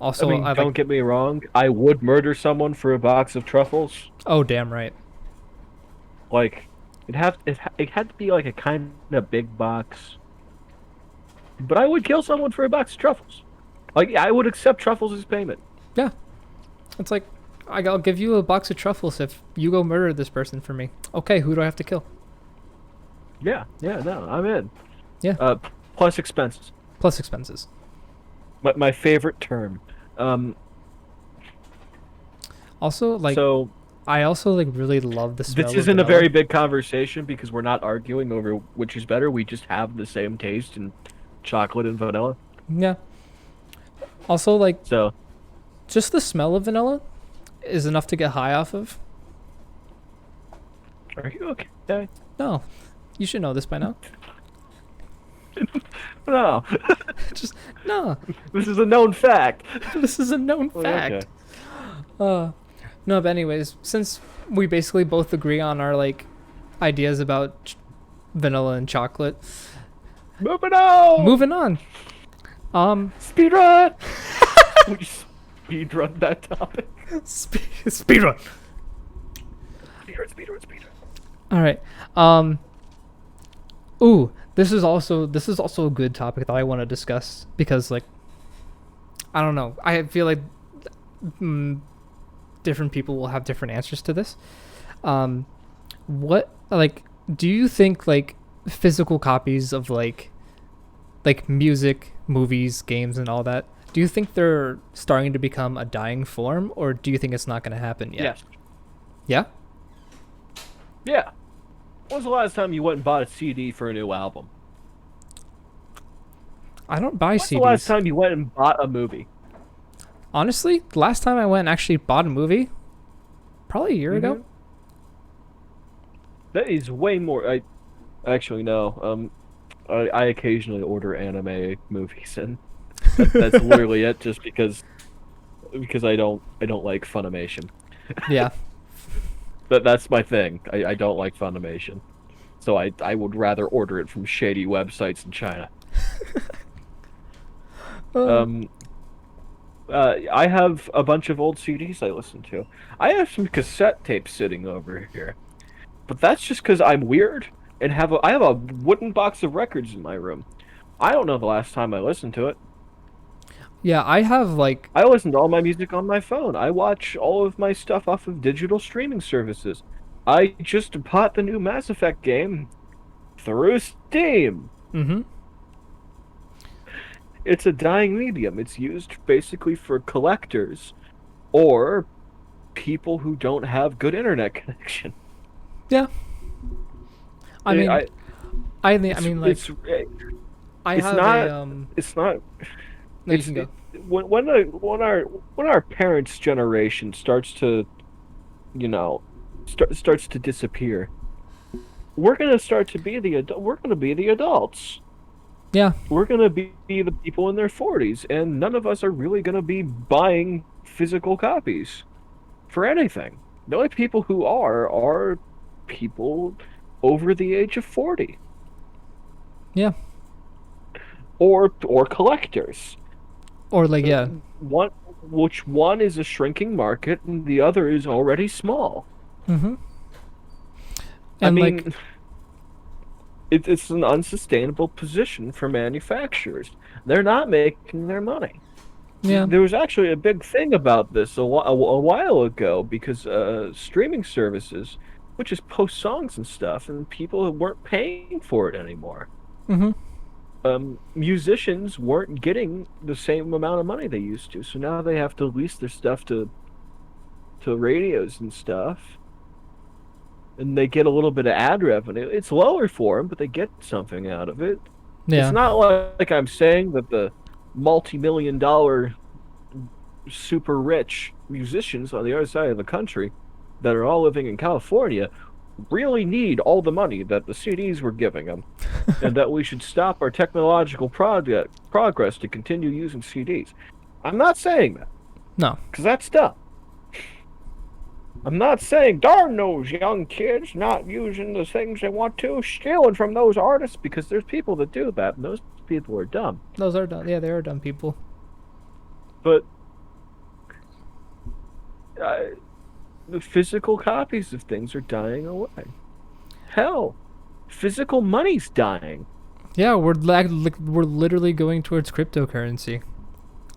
I Also, mean, I like. don't get me wrong. I would murder someone for a box of truffles. Oh, damn right. Like, it had to be like a kind of big box. But I would kill someone for a box of truffles. Like, I would accept truffles as payment. Yeah, it's like I'll give you a box of truffles if you go murder this person for me. Okay, who do I have to kill? Yeah, yeah, no, I'm in. Yeah, Uh, plus expenses. plus expenses. My favorite term. Um, Also, like so I also like really love the this smell of isn't a vanilla. very big conversation because we're not arguing over which is better. We just have the same taste in chocolate and vanilla. Yeah. Also, like So, just the smell of vanilla is enough to get high off of. are you okay? No, you should know this by now. No, Just no. this is a known fact. This is a known Okay. fact. Uh, no, but anyways, since we basically both agree on our like ideas about vanilla and chocolate, Moving on. moving on. Speed run. We speed run that topic. Speedrun. Speed run, speed run, speed run. All right. Um. Ooh, this is also a good topic that I want to discuss because like I don't know. I feel like mm, different people will have different answers to this. Um, what like do you think like physical copies of like music, movies, games, and all that? Do you think they're starting to become a dying form, or do you think it's not going to happen yet? Yes. Yeah. Yeah. When was the last time you went and bought a CD for a new album? I don't buy When's the last CDs. time you went and bought a movie? Honestly, the last time I went and actually bought a movie, probably a year Mm-hmm. ago. That is way more. I actually no. I occasionally order anime movies, and that's literally it. Just because I don't like Funimation. Yeah. That's my thing. I don't like Funimation, so I would rather order it from shady websites in China. Uh, Um, I have a bunch of old CDs I listen to. I have some cassette tapes sitting over here, but that's just because I'm weird and I have a wooden box of records in my room. I don't know the last time I listened to it. yeah, I have like I listen to all my music on my phone. I watch all of my stuff off of digital streaming services. I just bought the new Mass Effect game through Steam. mm-hmm. It's a dying medium. It's used basically for collectors or people who don't have good internet connection. Yeah. I Eh, mean, I I mean like I it's have not a it's not no, you it's can go. when our parents' generation starts to starts to disappear, we're gonna start to be we're gonna be the adults. Yeah. We're gonna be the people in their 40s, and none of us are really gonna be buying physical copies for anything. The only people who are people over the age of 40, Yeah. or collectors. Or like, yeah. One which one is a shrinking market and the other is already small. Mm-hmm. I And like, mean, it's an unsustainable position for manufacturers. They're not making their money. yeah. There was actually a big thing about this a while ago because streaming services, which is post songs and stuff, and people weren't paying for it anymore. Mm-hmm. Musicians weren't getting the same amount of money they used to, so now they have to lease their stuff to radios and stuff, and they get a little bit of ad revenue. It's lower for them, but they get something out of it. It's Yeah. not like I'm saying that the multi-million dollar super rich musicians on the other side of the country that are all living in California really need all the money that the CDs were giving them, and that we should stop our technological progress to continue using CDs. I'm not saying that No. because that's dumb. I'm not saying darn those young kids not using the things they want to, stealing from those artists, because there's people that do that, and those people are dumb. Those are dumb. Yeah, they are dumb people. But uh, the physical copies of things are dying away. Hell, physical money's dying. Yeah, we're literally going towards cryptocurrency.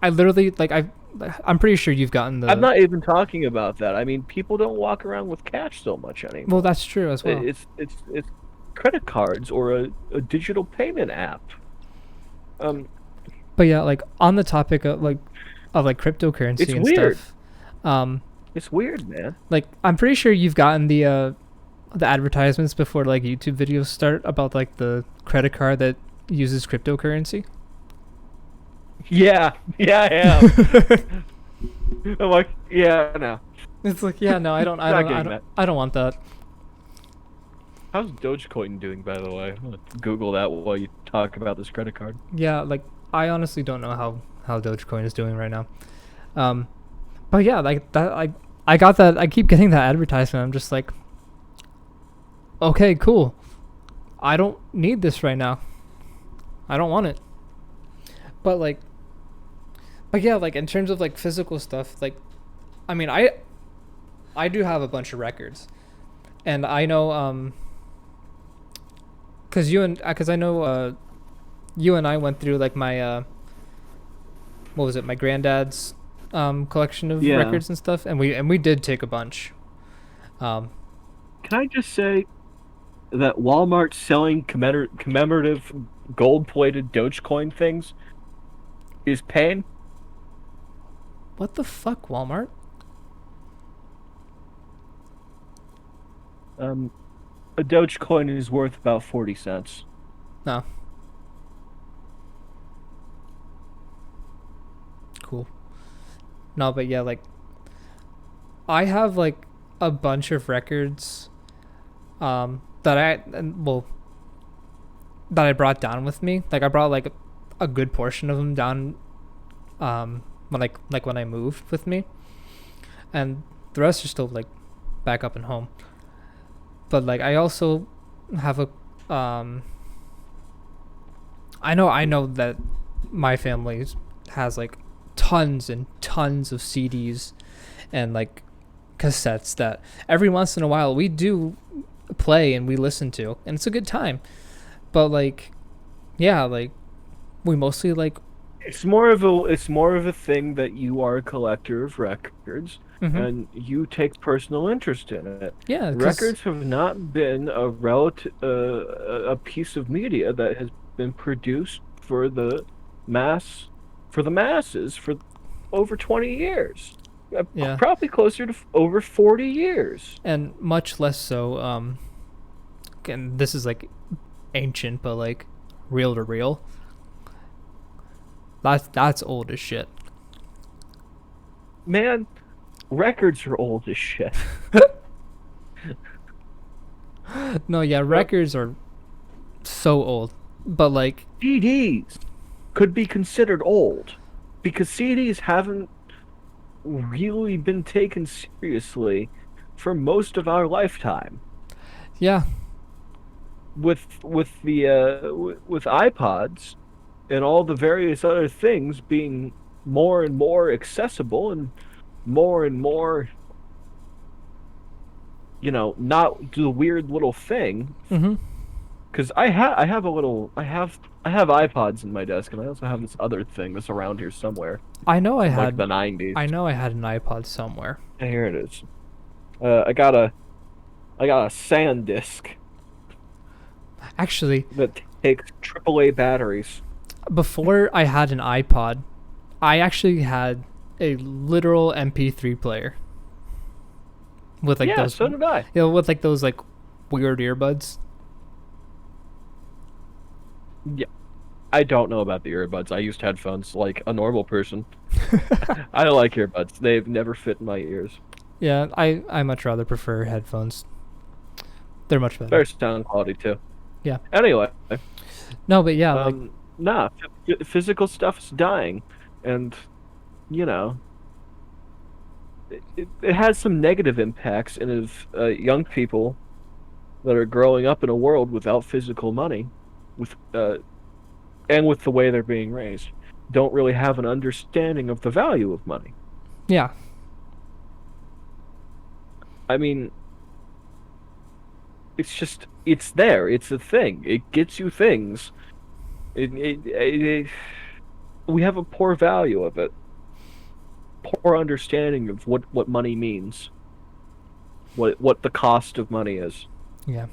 I literally like I'm pretty sure you've gotten I'm the. not even talking about that. I mean, people don't walk around with cash so much Well, anymore. that's true as well. It's credit cards or a digital payment app. Um, But yeah, like on the topic of like cryptocurrency it's and weird. stuff. Um, It's weird, man. like I'm pretty sure you've gotten the advertisements before like YouTube videos start about like the credit card that uses cryptocurrency. Yeah, yeah, I am. I'm like, yeah, no, It's like, yeah, no, not getting that. I don't want that. How's Dogecoin doing, by the way? I'm gonna Google that while you talk about this credit card. Yeah, like I honestly don't know how Dogecoin is doing right now. Um, but yeah, like that I got that. I keep getting that advertisement. I'm just like, okay, cool. I don't need this right now. I don't want it. But like, but yeah, like in terms of like physical stuff, like, I mean, I do have a bunch of records, and I know cause I know you and I went through like my what was it, my granddad's collection of Yeah. records and stuff, and we did take a bunch. Um, Can I just say that Walmart selling commemorative gold-plated Dogecoin things is pain? what the fuck, Walmart? Um, a Dogecoin is worth about 40 cents. No, cool. No, but yeah, like I have like a bunch of records that that I brought down with me. Like I brought like a good portion of them down when I moved with me, and the rest are still like back up and home. But like I also have a I know that my family has like tons and tons of CDs and like cassettes that every once in a while we do play and we listen to, and it's a good time. But like, yeah, like we mostly like. It's more of a thing that you are a collector of records Mm-hmm. and you take personal interest in it. Yeah, because Records have not been a piece of media that has been produced mass for the masses for over 20 years. yeah, Probably closer to over 40 years. and much less so. And this is like ancient, but like real to real. That's old as shit. Man, records are old as shit. No, yeah, But records are so old. But like, CDs could be considered old because CDs haven't really been taken seriously for most of our lifetime. yeah, With iPods and all the various other things being more and more accessible and more, not the weird little thing. mm-hmm. Because I have iPods in my desk, and I also have this other thing that's around here somewhere I know I from like had, the 90s. I know I had an iPod somewhere. And here it is. I got a SAN disk Actually, that takes AAA batteries. before I had an iPod, I actually had a literal MP3 player with like Yeah, those, so did I. with like those like weird earbuds. Yeah, I don't know about the earbuds. I used headphones like a normal person. I don't like earbuds. They've never fit in my ears. Yeah, I much rather prefer headphones. They're much better. Better sound quality too. Yeah. Anyway, No, but yeah, like nah, physical stuff is dying, and you know, it has some negative impacts, and if young people that are growing up in a world without physical money, with and with the way they're being raised, don't really have an understanding of the value of money. yeah, I mean, it's there. It's a thing. It gets you things. We have a poor value of it, poor understanding of what money means, what the cost of money is, yeah.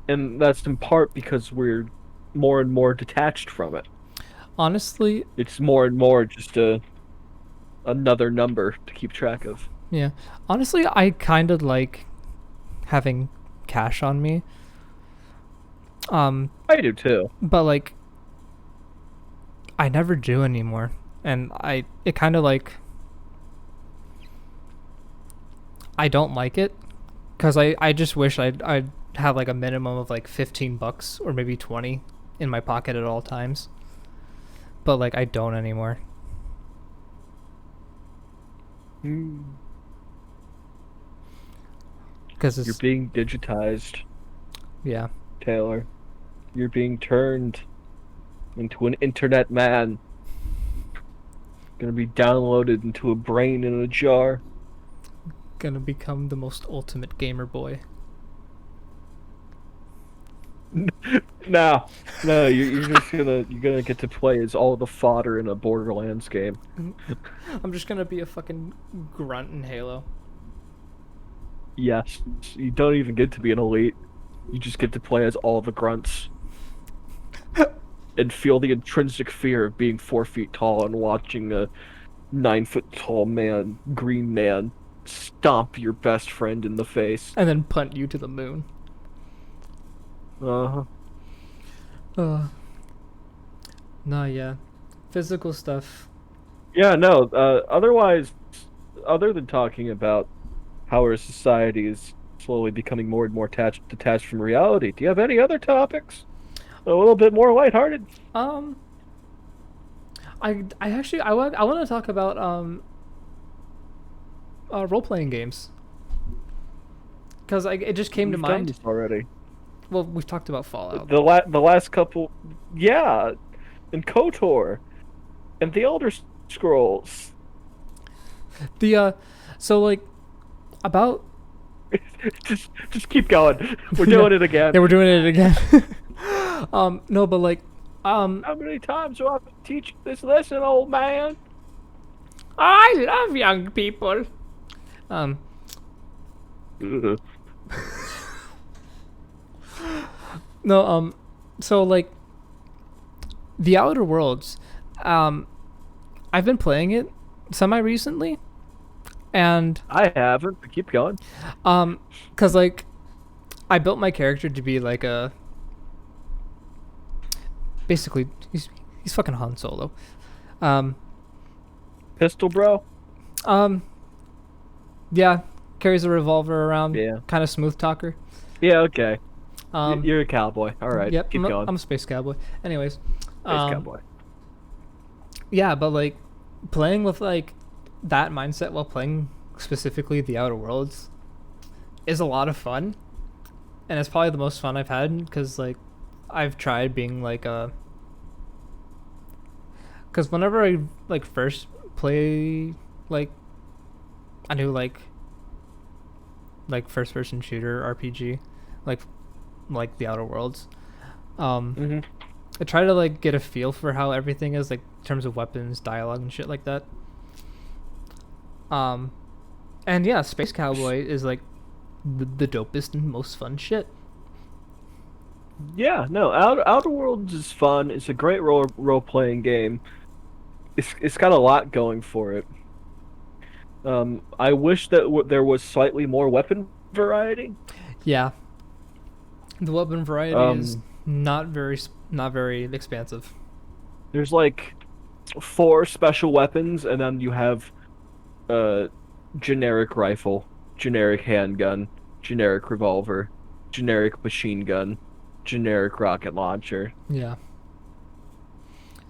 and that's in part because we're more and more detached from it. Honestly, It's more and more just another number to keep track of. yeah. Honestly, I kind of like having cash on me. I do too. But like I never do anymore, and it kind of like I don't like it because I just wish I'd have like a minimum of like $15 or maybe 20 in my pocket at all times. But like I don't anymore. Because You're it's being digitized, yeah. Taylor. You're being turned into an internet man. Gonna be downloaded into a brain in a jar. Gonna become the most ultimate gamer boy. No, no, you're gonna get to play as all the fodder in a Borderlands game. I'm just gonna be a fucking grunt in Halo. Yes, you don't even get to be an elite. You just get to play as all the grunts and feel the intrinsic fear of being 4 feet tall and watching a 9 foot tall man, green man, stomp your best friend in the face. And then punt you to the moon. Uh-huh. Uh, no, yeah. Physical stuff. Yeah, no, otherwise, other than talking about how our society is slowly becoming more and more detached from reality, do you have any other topics? A little bit more lighthearted? Um, I actually I want to talk about role playing games because it just came to We've done mind. this already. Well, we've talked about Fallout. The last couple, yeah, and KOTOR, and the Elder Scrolls. The so like about Just keep going. We're doing it again. yeah, we're doing it again. No, but like How many times do I have to teach you this lesson, old man? I love young people. Um, Ugh. no, so like the Outer Worlds, I've been playing it semi recently, and I haven't, but keep going. cause like I built my character to be like a basically he's fucking Han Solo. Um, Pistol bro? yeah, carries a revolver around, Yeah. kind of smooth talker. Yeah, okay. Um, You're a cowboy. All right, yep, keep going. I'm a space cowboy. Anyways, Space um, cowboy. yeah, but like playing with like that mindset while playing specifically the Outer Worlds is a lot of fun, and it's probably the most fun I've had because like I've tried being like a because whenever I like first play like a new like first person shooter RPG, like the Outer Worlds, um, Hmm. I try to like get a feel for how everything is like in terms of weapons, dialogue, and shit like that. Um, and yeah, Space Cowboy is like the dopest and most fun shit. Yeah, no, Outer Worlds is fun. It's a great role playing game. It's got a lot going for it. I wish that there was slightly more weapon variety. Yeah, the weapon variety is Um, not very expansive. there's like four special weapons, and then you have uh generic rifle, generic handgun, generic revolver, generic machine gun, generic rocket launcher, Yeah,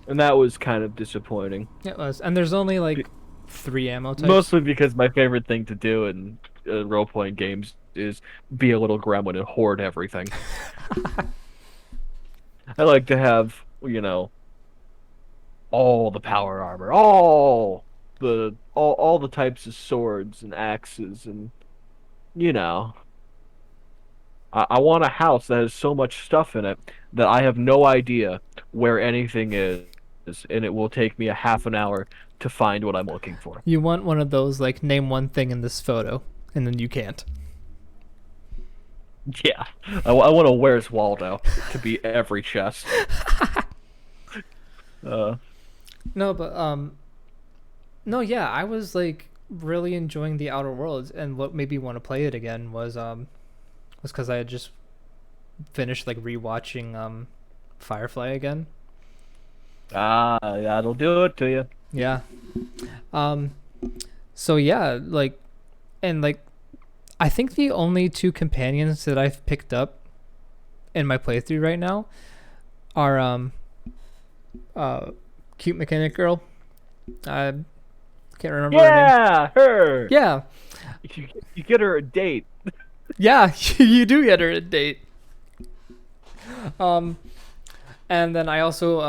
and that was kind of disappointing. it was. And there's only Be like three ammo types. Mostly because my favorite thing to do in role-playing games is be a little gremlin and hoard everything. I like to have, all the power armor, all the types of swords and axes, and you know, I want a house that has so much stuff in it that I have no idea where anything is, and it will take me a half an hour to find what I'm looking for. You want one of those like name one thing in this photo, and then you can't. Yeah, I want a Where's Waldo to be every chest. Uh, No, but no, yeah, I was like really enjoying the Outer Worlds, and what made me want to play it again was because I had just finished like rewatching Firefly again. that'll do it to you. Yeah. Um. So yeah, like, and like, I think the only two companions that I've picked up in my playthrough right now are uh, cute mechanic girl. I can't remember her name. Yeah, her. Yeah, You get her a date. yeah, you do get her a date. Um, and then I also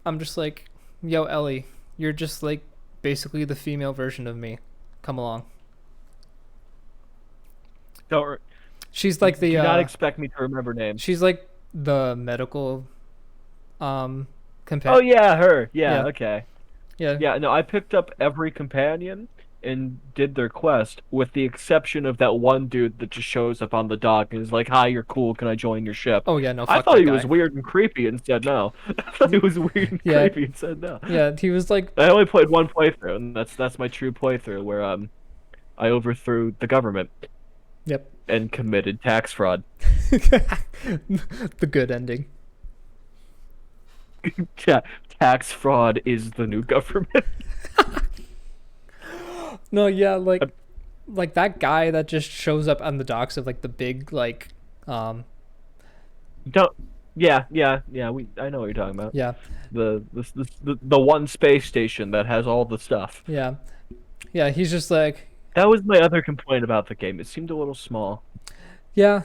I'm just like, yo Ellie, you're just like basically the female version of me. Come along. Don't She's like the Do not expect me to remember names. she's like the medical um Oh compa- yeah, her. Yeah, yeah, okay. yeah. Yeah, no, I picked up every companion and did their quest, with the exception of that one dude that just shows up on the dock and is like, "Hi, you're cool. Can I join your ship?" Oh yeah, no, I fuck thought that he was guy. weird and creepy and said no. I thought he was weird and Yeah, creepy and said no. yeah, he was like, I only played one playthrough, and that's my true playthrough where I overthrew the government yep. and committed tax fraud. The good ending. Yeah, tax fraud is the new government. No, yeah, like that guy that just shows up on the docks of like the big like um Don't. Yeah, yeah, yeah. I know what you're talking about. yeah, The one space station that has all the stuff. yeah, yeah, he's just like, That was my other complaint about the game. It seemed a little small. yeah,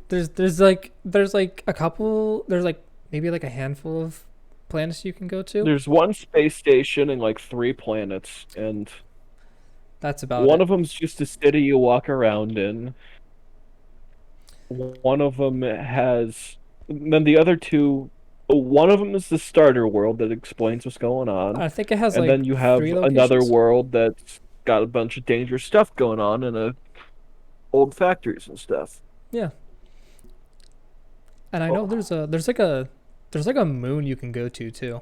there's like a couple, there's like maybe like a handful of planets you can go to. There's one space station and like three planets, and That's about one it. of them's just a city you walk around in. One of them has, then the other two, one of them is the starter world that explains what's going on, I think it has and like then you three have another locations. world that's got a bunch of dangerous stuff going on and old factories and stuff. Yeah. And I know Oh, there's like a moon you can go to too.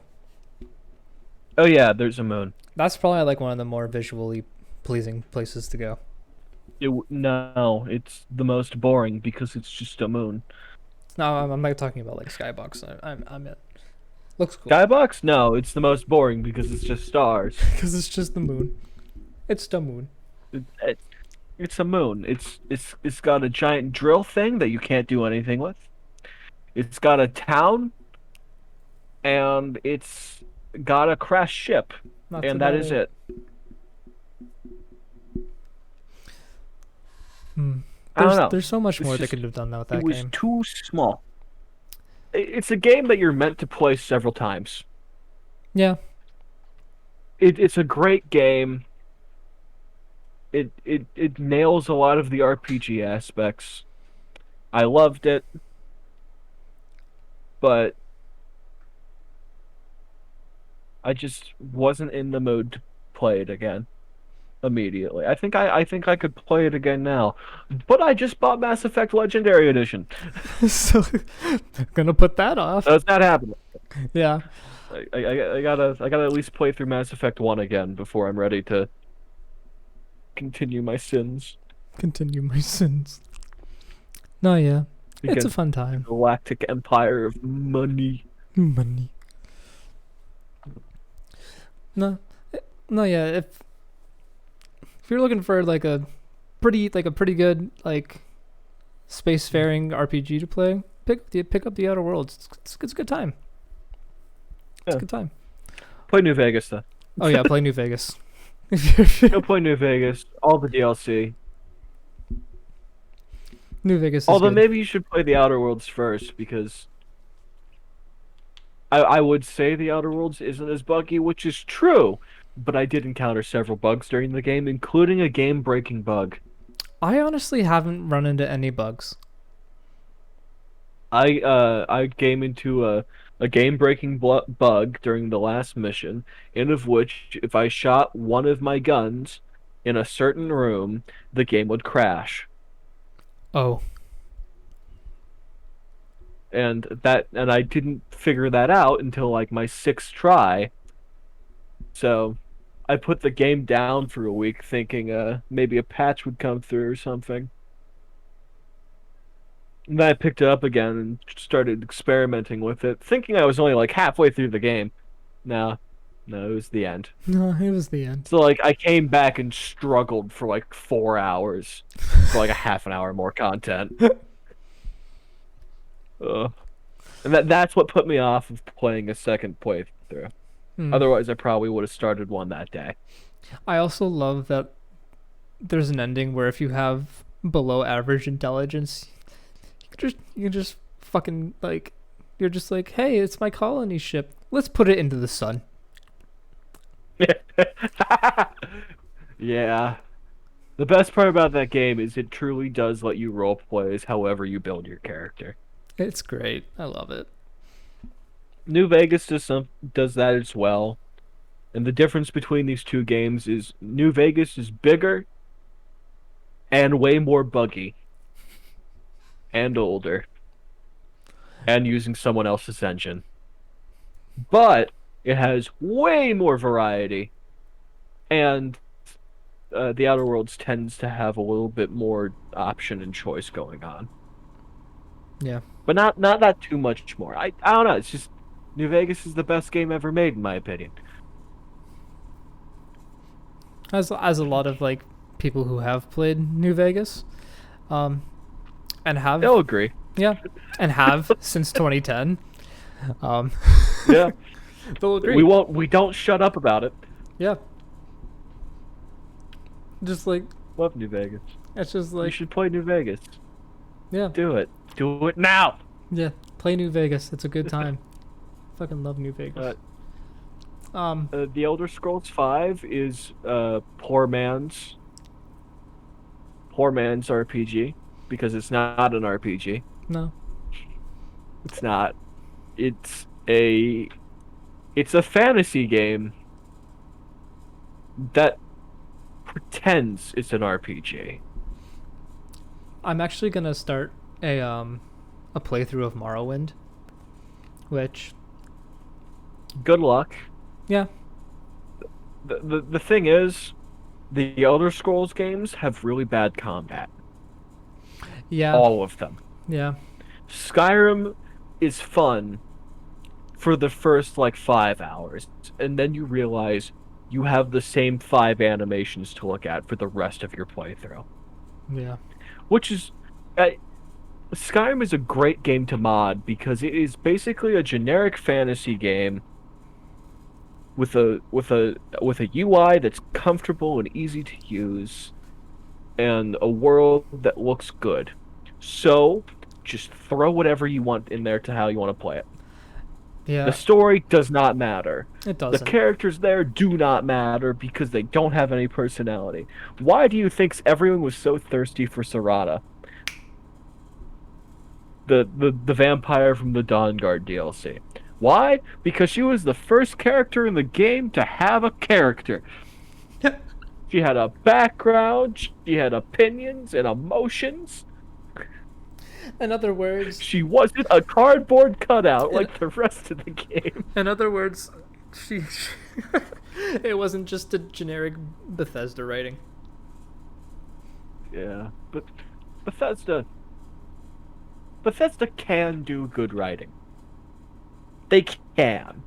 oh yeah, there's a moon. That's probably like one of the more visually pleasing places to go. No, it's the most boring because it's just a moon. No, I'm not talking about like Skybox. I'm it. Looks cool Skybox? No, it's the most boring because it's just stars. because it's just the moon. It's the moon. It- it- It's a moon. It's got a giant drill thing that you can't do anything with. It's got a town, and it's got a crashed ship, That's and that about is it. it. Hmm. I don't There's know. so much It's more they just could have done with it that was game. too small. It's a game that you're meant to play several times. Yeah. It's a great game. It nails a lot of the RPG aspects. I loved it, but I just wasn't in the mood to play it again immediately. I think I could play it again now. But I just bought Mass Effect Legendary Edition. So gonna put that off. So it's not happening. Yeah. I gotta at least play through Mass Effect 1 again before I'm ready to continue my sins Continue my sins. No, yeah. It's a against fun the time. Galactic Empire of Money. Money. No. No, yeah. If you're looking for like a pretty good like spacefaring RPG to play, pick up the Outer Worlds. It's a good time. It's a Yeah. good time. Play New Vegas though. Oh yeah, play New Vegas. Go play New Vegas, all the DLC. New Vegas is Although good. maybe you should play the Outer Worlds first because I would say the Outer Worlds isn't as buggy, which is true, but I did encounter several bugs during the game, including a game-breaking bug. I honestly haven't run into any bugs. I came into a game-breaking bug during the last mission, in of which if I shot one of my guns in a certain room, the game would crash. Oh, And I didn't figure that out until like my sixth try. So I put the game down for a week thinking maybe a patch would come through or something. And then I picked it up again and started experimenting with it, thinking I was only like halfway through the game. No, no, it was the end. no, it was the end. So like I came back and struggled for like 4 hours for like a half an hour more content. Ugh. And that's what put me off of playing a second playthrough. Hmm. Otherwise, I probably would have started one that day. I also love that there's an ending where if you have below average intelligence, you can just fucking like you're just like, hey, it's my colony ship. Let's put it into the sun. Yeah. The best part about that game is it truly does let you role play as however you build your character. It's great. I love it. New Vegas does that as well. And the difference between these two games is New Vegas is bigger and way more buggy and older and using someone else's engine. But it has way more variety and the Outer Worlds tends to have a little bit more option and choice going on. Yeah. But not that too much more. I don't know, it's just New Vegas is the best game ever made in my opinion. As a lot of like people who have played New Vegas, um, and have They'll agree. yeah, and have since 2010, um, Yeah. they'll agree. We don't shut up about it. Yeah. Just like Love New Vegas. it's just You like should play New Vegas. yeah, Do it. Do it now. yeah. Play New Vegas. It's a good time. Fucking love New Uh, Vegas. The Elder Scrolls 5 is poor man's RPG because it's not an RPG. No. It's not. It's a it's a fantasy game that pretends it's an RPG. I'm actually gonna start a playthrough of Morrowind, which Good luck. yeah, The thing is, the Elder Scrolls games have really bad combat. yeah, All of them. yeah. Skyrim is fun for the first like 5 hours, and then you realize you have the same five animations to look at for the rest of your playthrough. Yeah. which is uh, Skyrim is a great game to mod because it is basically a generic fantasy game with a UI that's comfortable and easy to use and a world that looks good. So just throw whatever you want in there to how you want to play it. The Yeah. story does not matter. It The doesn't. characters there do not matter because they don't have any personality. Why do you think everyone was so thirsty for Serana, the vampire from the Dawnguard DLC? Why? Because she was the first character in the game to have a character. She had a background, she had opinions and emotions. In other words, She wasn't a cardboard cutout in, like the rest of the game. in other words, she it wasn't just a generic Bethesda writing. Yeah, but Bethesda Bethesda can do good writing. They can.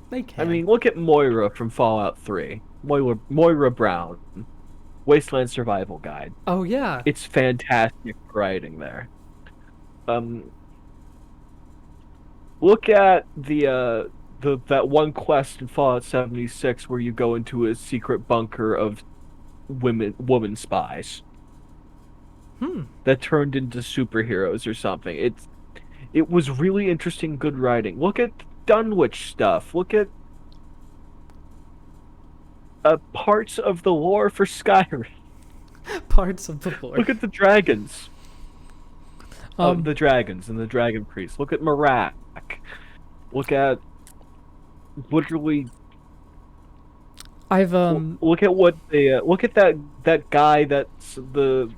They I can. mean, look at Moira from Fallout 3. Moira Brown, Wasteland Survival Guide. Oh yeah. It's fantastic writing there. Um, Look at the that one quest in Fallout 76 where you go into a secret bunker of woman spies Hmm. that turned into superheroes or something. It was really interesting, good writing. Look at Dunwich stuff. Look at parts of the lore for Skyrim. Parts of the lore. Look at the dragons. Um, The dragons and the dragon priests. Look at Marak. Look at literally. I've Look at what they. Look at that guy that's the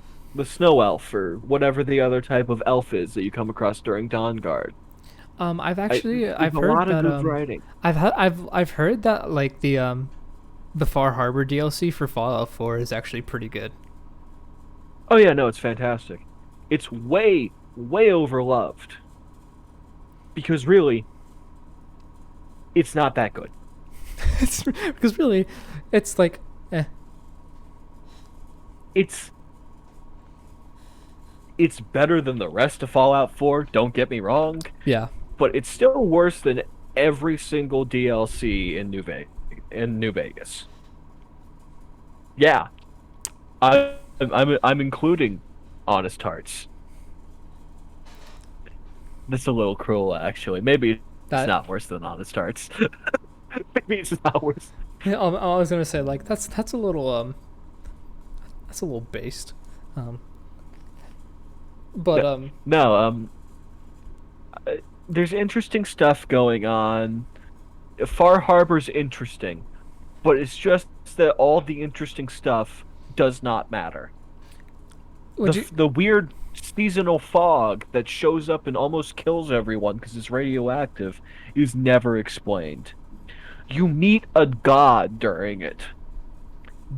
snow elf or whatever the other type of elf is that you come across during Dawnguard. I've I actually There's I've a heard lot of that good writing. I've heard that like the Far Harbor DLC for Fallout 4 is actually pretty good. Oh yeah, no, it's fantastic. It's way overloved because really, it's not that good. It's because really, it's like, eh, It's it's better than the rest of Fallout 4, don't get me wrong, yeah. but it's still worse than every single DLC in New Vegas. Yeah, I'm including Honest Hearts. That's a little cruel, actually. Maybe it's That not worse than Honest Hearts. Maybe it's not worse. yeah, I was gonna say like that's a little that's a little based, um, but No, no, there's interesting stuff going on. Far Harbor's interesting, but it's just that all the interesting stuff does not matter. would you? The weird seasonal fog that shows up and almost kills everyone because it's radioactive is never explained. You meet a god during it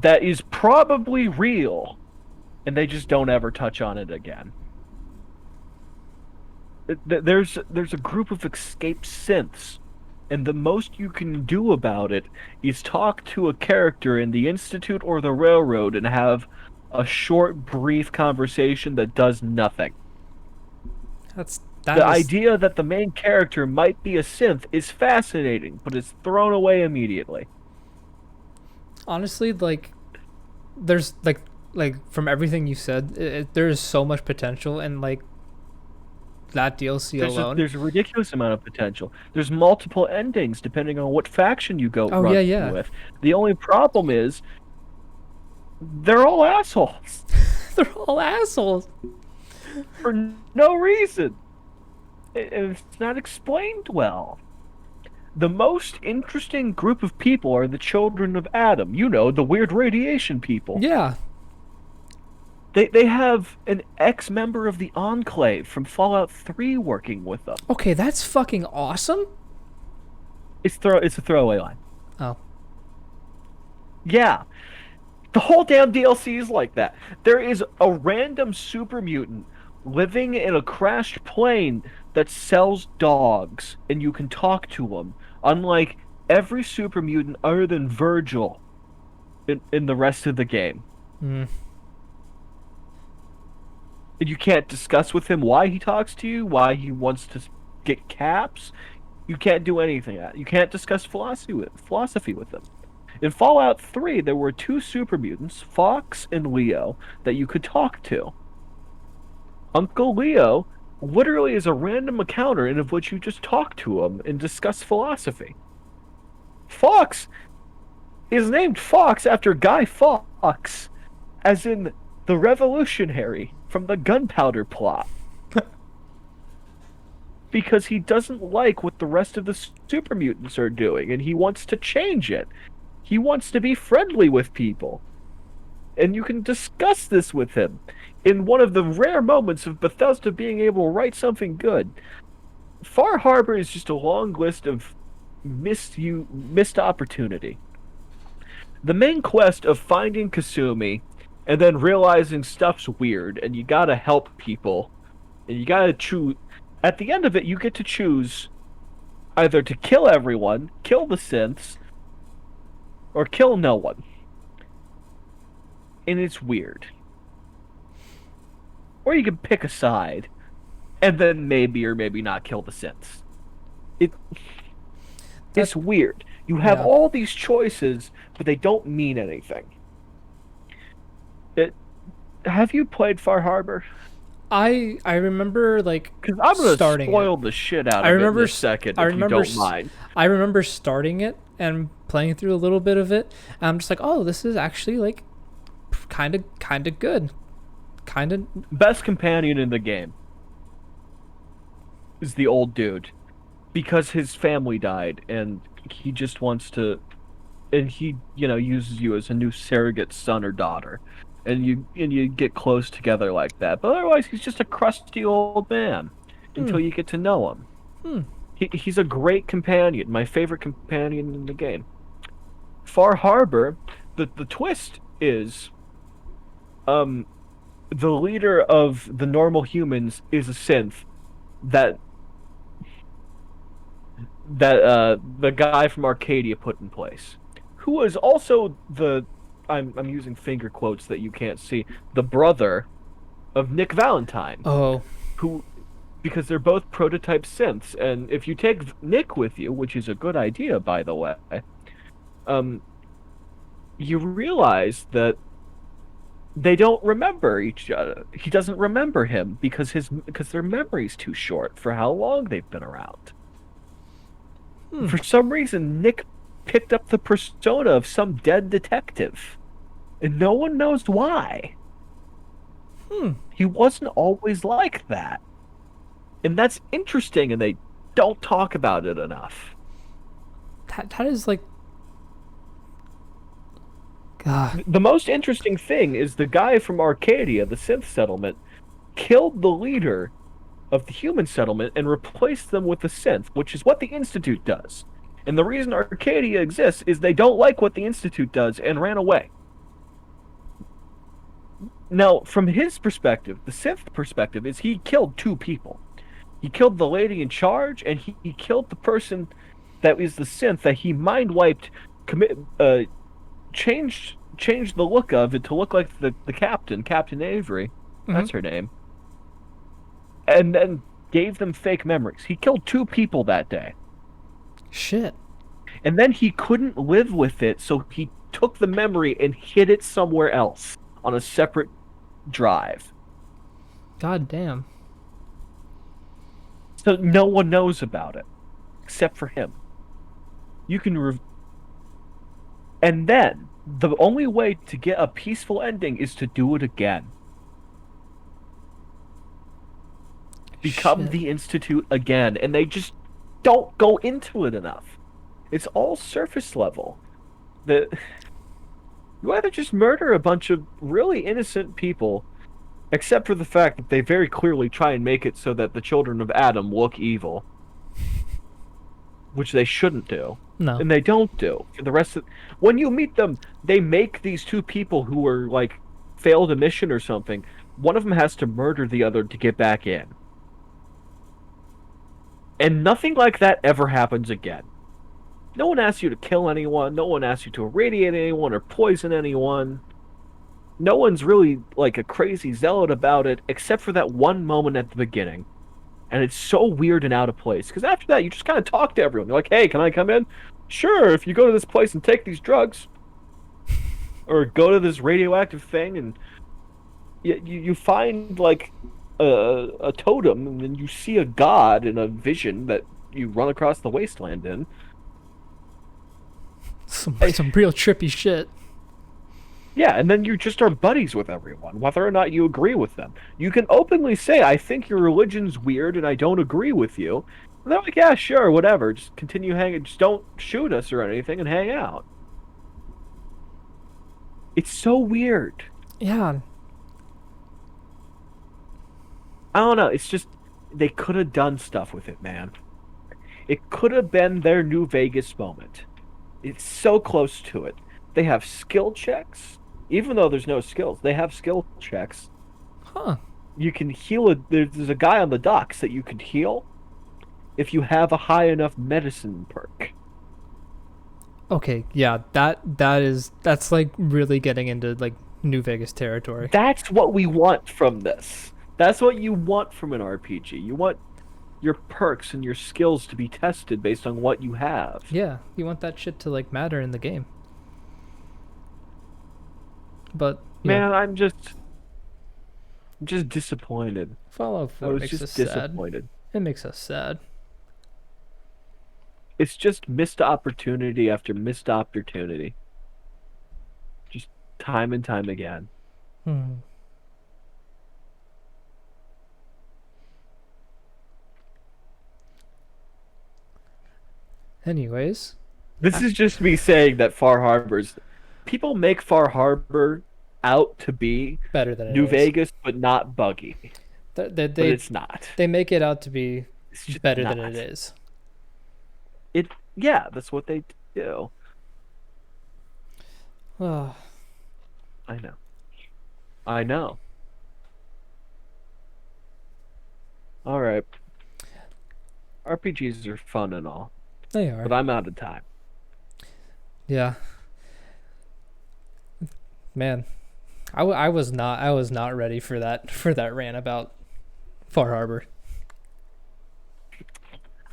that is probably real, and they just don't ever touch on it again. There's a group of escaped synths, and the most you can do about it is talk to a character in the Institute or the Railroad and have a short, brief conversation that does nothing. That The is idea that the main character might be a synth is fascinating, but it's thrown away immediately. honestly like there's like from everything you said, there is so much potential and like that DLC alone. There's a ridiculous amount of potential. There's multiple endings depending on what faction you go Oh yeah, run yeah. with. The only problem is they're all assholes They're all assholes. for no reason. It's not explained well. The most interesting group of people are the children of Adam. You know, the weird radiation people. Yeah. They have an ex-member of the Enclave from Fallout 3 working with them. Okay, that's fucking awesome. It's a throwaway line. Oh. Yeah. The whole damn DLC is like that. There is a random super mutant living in a crashed plane that sells dogs, and you can talk to him. Unlike every super mutant other than Virgil in the rest of the game. Mm. And you can't discuss with him why he talks to you, why he wants to get caps. You can't do anything. You can't discuss philosophy with them. In Fallout 3, there were two super mutants, Fox and Leo, that you could talk to. Uncle Leo literally is a random encounter in of which you just talk to him and discuss philosophy. Fox is named Fox after Guy Fawkes, as in the revolutionary from the gunpowder plot, because he doesn't like what the rest of the super mutants are doing and he wants to change it. He wants to be friendly with people. And you can discuss this with him in one of the rare moments of Bethesda being able to write something good. Far Harbor is just a long list of missed opportunity. The main quest of finding Kasumi and then realizing stuff's weird and you gotta help people and you gotta choose. At the end of it, you get to choose either to kill everyone, kill the synths, or kill no one. And it's weird. Or you can pick a side and then maybe or maybe not kill the synths. It That it's weird. You have yeah. all these choices, but they don't mean anything. It, have you played Far Harbor? I remember like Because I'm gonna starting it. spoil the shit out I of it in remember a second I if you remember don't mind. I remember starting it and playing through a little bit of it. And I'm just like, "Oh, this is actually like kind of good. Kind of Best companion in the game is the old dude because his family died and he just wants to, and he uses you as a new surrogate son or daughter, and you get close together like that. But otherwise, he's just a crusty old man hmm, until you get to know him. hmm. He's a great companion, my favorite companion in the game. Far Harbor, the twist is, um, the leader of the normal humans is a synth that the guy from Arcadia put in place, who was also the I'm using finger quotes that you can't see, the brother of Nick Valentine, Oh, who because they're both prototype synths, and if you take Nick with you, which is a good idea by the way, um, you realize that they don't remember each other. He doesn't remember him because their memory's too short for how long they've been around. hmm, For some reason, Nick picked up the persona of some dead detective, and no one knows why. hmm. He wasn't always like that. And that's interesting, and they don't talk about it enough. That is like, God. The most interesting thing is the guy from Arcadia, the synth settlement, killed the leader of the human settlement and replaced them with the synth, which is what the Institute does. And the reason Arcadia exists is they don't like what the Institute does and ran away. Now, from his perspective, the synth perspective is he killed two people. He killed the lady in charge, and he killed the person that is the synth that he mind wiped, commit, changed the look of it to look like the captain, Captain Avery. Hmm. That's her name. And then gave them fake memories. He killed two people that day. Shit. And then he couldn't live with it, so he took the memory and hid it somewhere else on a separate drive. God damn. So no one knows about it except for him. You can and then the only way to get a peaceful ending is to do it again. Become Shit. the Institute again, and they just don't go into it enough. It's all surface level. The You either just murder a bunch of really innocent people, except for the fact that they very clearly try and make it so that the children of Adam look evil, which they shouldn't do. No. And they don't do. For the rest of when you meet them, they make these two people who were like failed a mission or something. One of them has to murder the other to get back in. And nothing like that ever happens again. No one asks you to kill anyone. No one asks you to irradiate anyone or poison anyone. No one's really like a crazy zealot about it, except for that one moment at the beginning. And it's so weird and out of place. Because after that, you just kind of talk to everyone. You're like, hey, can I come in? Sure, if you go to this place and take these drugs, or go to this radioactive thing, and you find like a totem, and then you see a god in a vision that you run across the wasteland in. Some I, some real trippy shit. Yeah, and then you just are buddies with everyone, whether or not you agree with them. You can openly say, I think your religion's weird and I don't agree with you. And they're like, yeah, sure, whatever. Just continue hanging. Just don't shoot us or anything and hang out. It's so weird. Yeah. I don't know. It's just, they could have done stuff with it, man. It could have been their New Vegas moment. It's so close to it. They have skill checks. Even though there's no skills, they have skill checks. Huh. You can heal it. There's a guy on the docks that you can heal if you have a high enough medicine perk. Okay. Yeah. That's like really getting into like New Vegas territory. That's what we want from this. That's what you want from an RPG. You want your perks and your skills to be tested based on what you have. Yeah. You want that shit to like matter in the game. But Man, I'm just disappointed. Fallout I 4 was makes us just sad. disappointed. It makes us sad. It's just missed opportunity after missed opportunity. Just time and time again. Hmm. Anyways, This is just me saying that Far Harbor's people make Far Harbor out to be better than it New is. Vegas, but not buggy. They, they But they it's not. they make it out to be It's just better than it not. is. Yeah, that's what they do. Oh, I know. I know. All right. RPGs are fun and all, they but are. I'm out of time. Yeah, man. I was not ready for that rant about Far Harbor.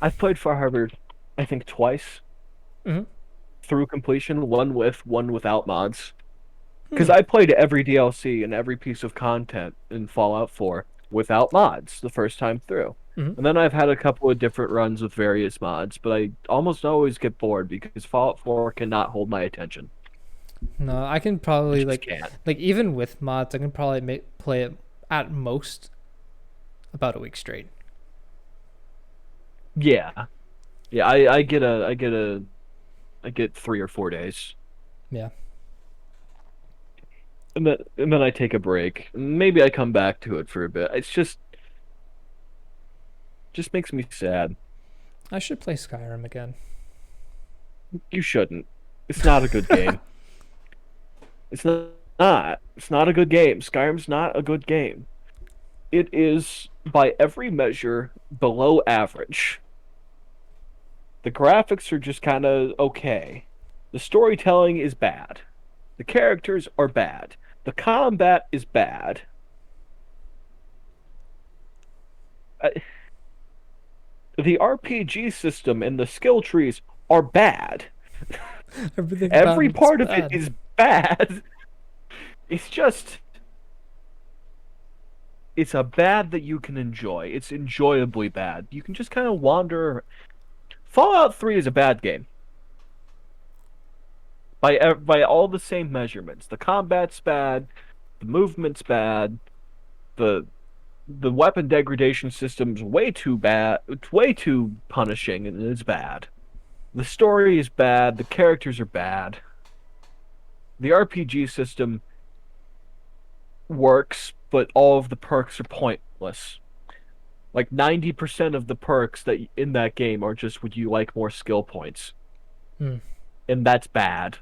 I've played Far Harbor, I think twice Hmm. through completion, one with, one without mods. Because Hmm. I played every DLC and every piece of content in Fallout 4 without mods the first time through. Hmm. And then I've had a couple of different runs with various mods, but I almost always get bored because Fallout 4 cannot hold my attention. No, I can It probably just can't. like even with mods, I can probably play it at most about a week straight. Yeah. Yeah, I get 3 or 4 days. Yeah. And then I take a break. Maybe I come back to it for a bit. It's just makes me sad. I should play Skyrim again. You shouldn't. It's not a good game. It's not. It's not a good game. Skyrim's not a good game. It is, by every measure, below average. The graphics are just kind of okay. The storytelling is bad. The characters are bad. The combat is bad. I, the RPG system and the skill trees are bad. Everything about Every it's part of it bad. is bad. It's just it's a bad that you can enjoy. It's enjoyably bad. You can just kind of wander. Fallout 3 is a bad game by all the same measurements. The combat's bad, the movement's bad, the the weapon degradation system's way too bad. It's way too punishing and it's bad. The story is bad, the characters are bad. The RPG system works, but all of the perks are pointless. Like 90% of the perks that in that game are just would you like more skill points, Hmm. and that's bad.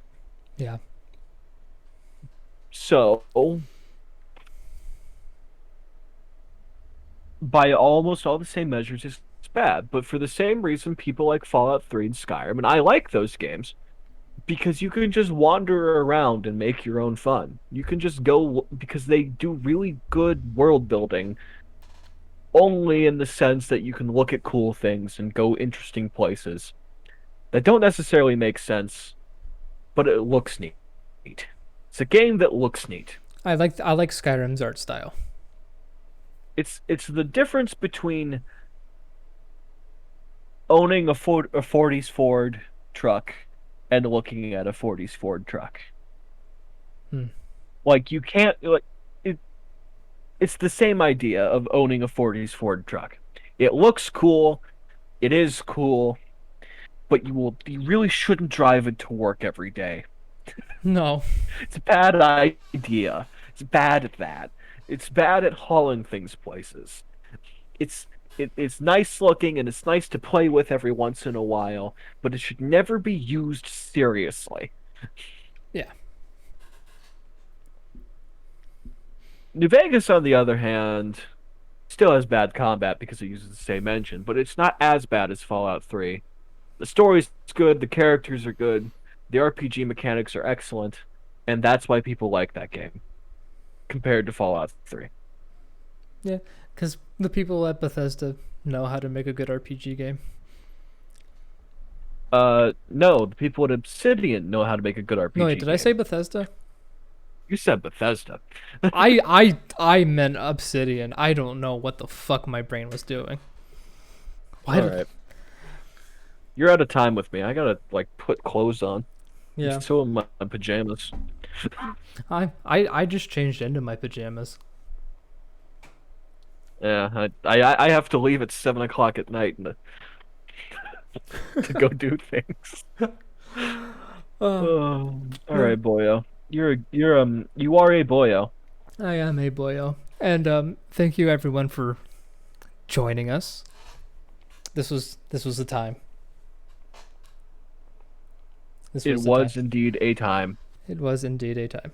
Yeah. So, by almost all the same measures, it's bad. But for the same reason, people like Fallout 3 and Skyrim, and I like those games, because you can just wander around and make your own fun. You can just go because they do really good world building only in the sense that you can look at cool things and go interesting places that don't necessarily make sense, but it looks neat. It's a game that looks neat. I like Skyrim's art style. It's the difference between owning a 40s Ford truck and looking at a 40s Ford truck. Hmm. Like you can't like it, it's the same idea of owning a 40s Ford truck. It looks cool, it is cool, but you really shouldn't drive it to work every day. No. It's a bad idea. It's bad at that. It's bad at hauling things places. It's it's nice looking and it's nice to play with every once in a while, but it should never be used seriously. Yeah. New Vegas, on the other hand, still has bad combat because it uses the same engine, but it's not as bad as Fallout 3. The story's good, the characters are good, the RPG mechanics are excellent, and that's why people like that game compared to Fallout 3. Yeah. Because the people at Bethesda know how to make a good RPG game. No, the people at Obsidian know how to make a good No, wait, RPG did I say game. Bethesda? You said Bethesda. I meant Obsidian. I don't know what the fuck my brain was doing. Why All did? right. You're out of time with me. I gotta like put clothes on. I'm Yeah. still in my pajamas. I just changed into my pajamas. Yeah, I have to leave at 7 o'clock at night to go do things. Oh, Oh, all no. right, boyo. You are a boyo. I am a boyo. And thank you everyone for joining us. This was the time. This It was the time. was indeed a time. It was indeed a time.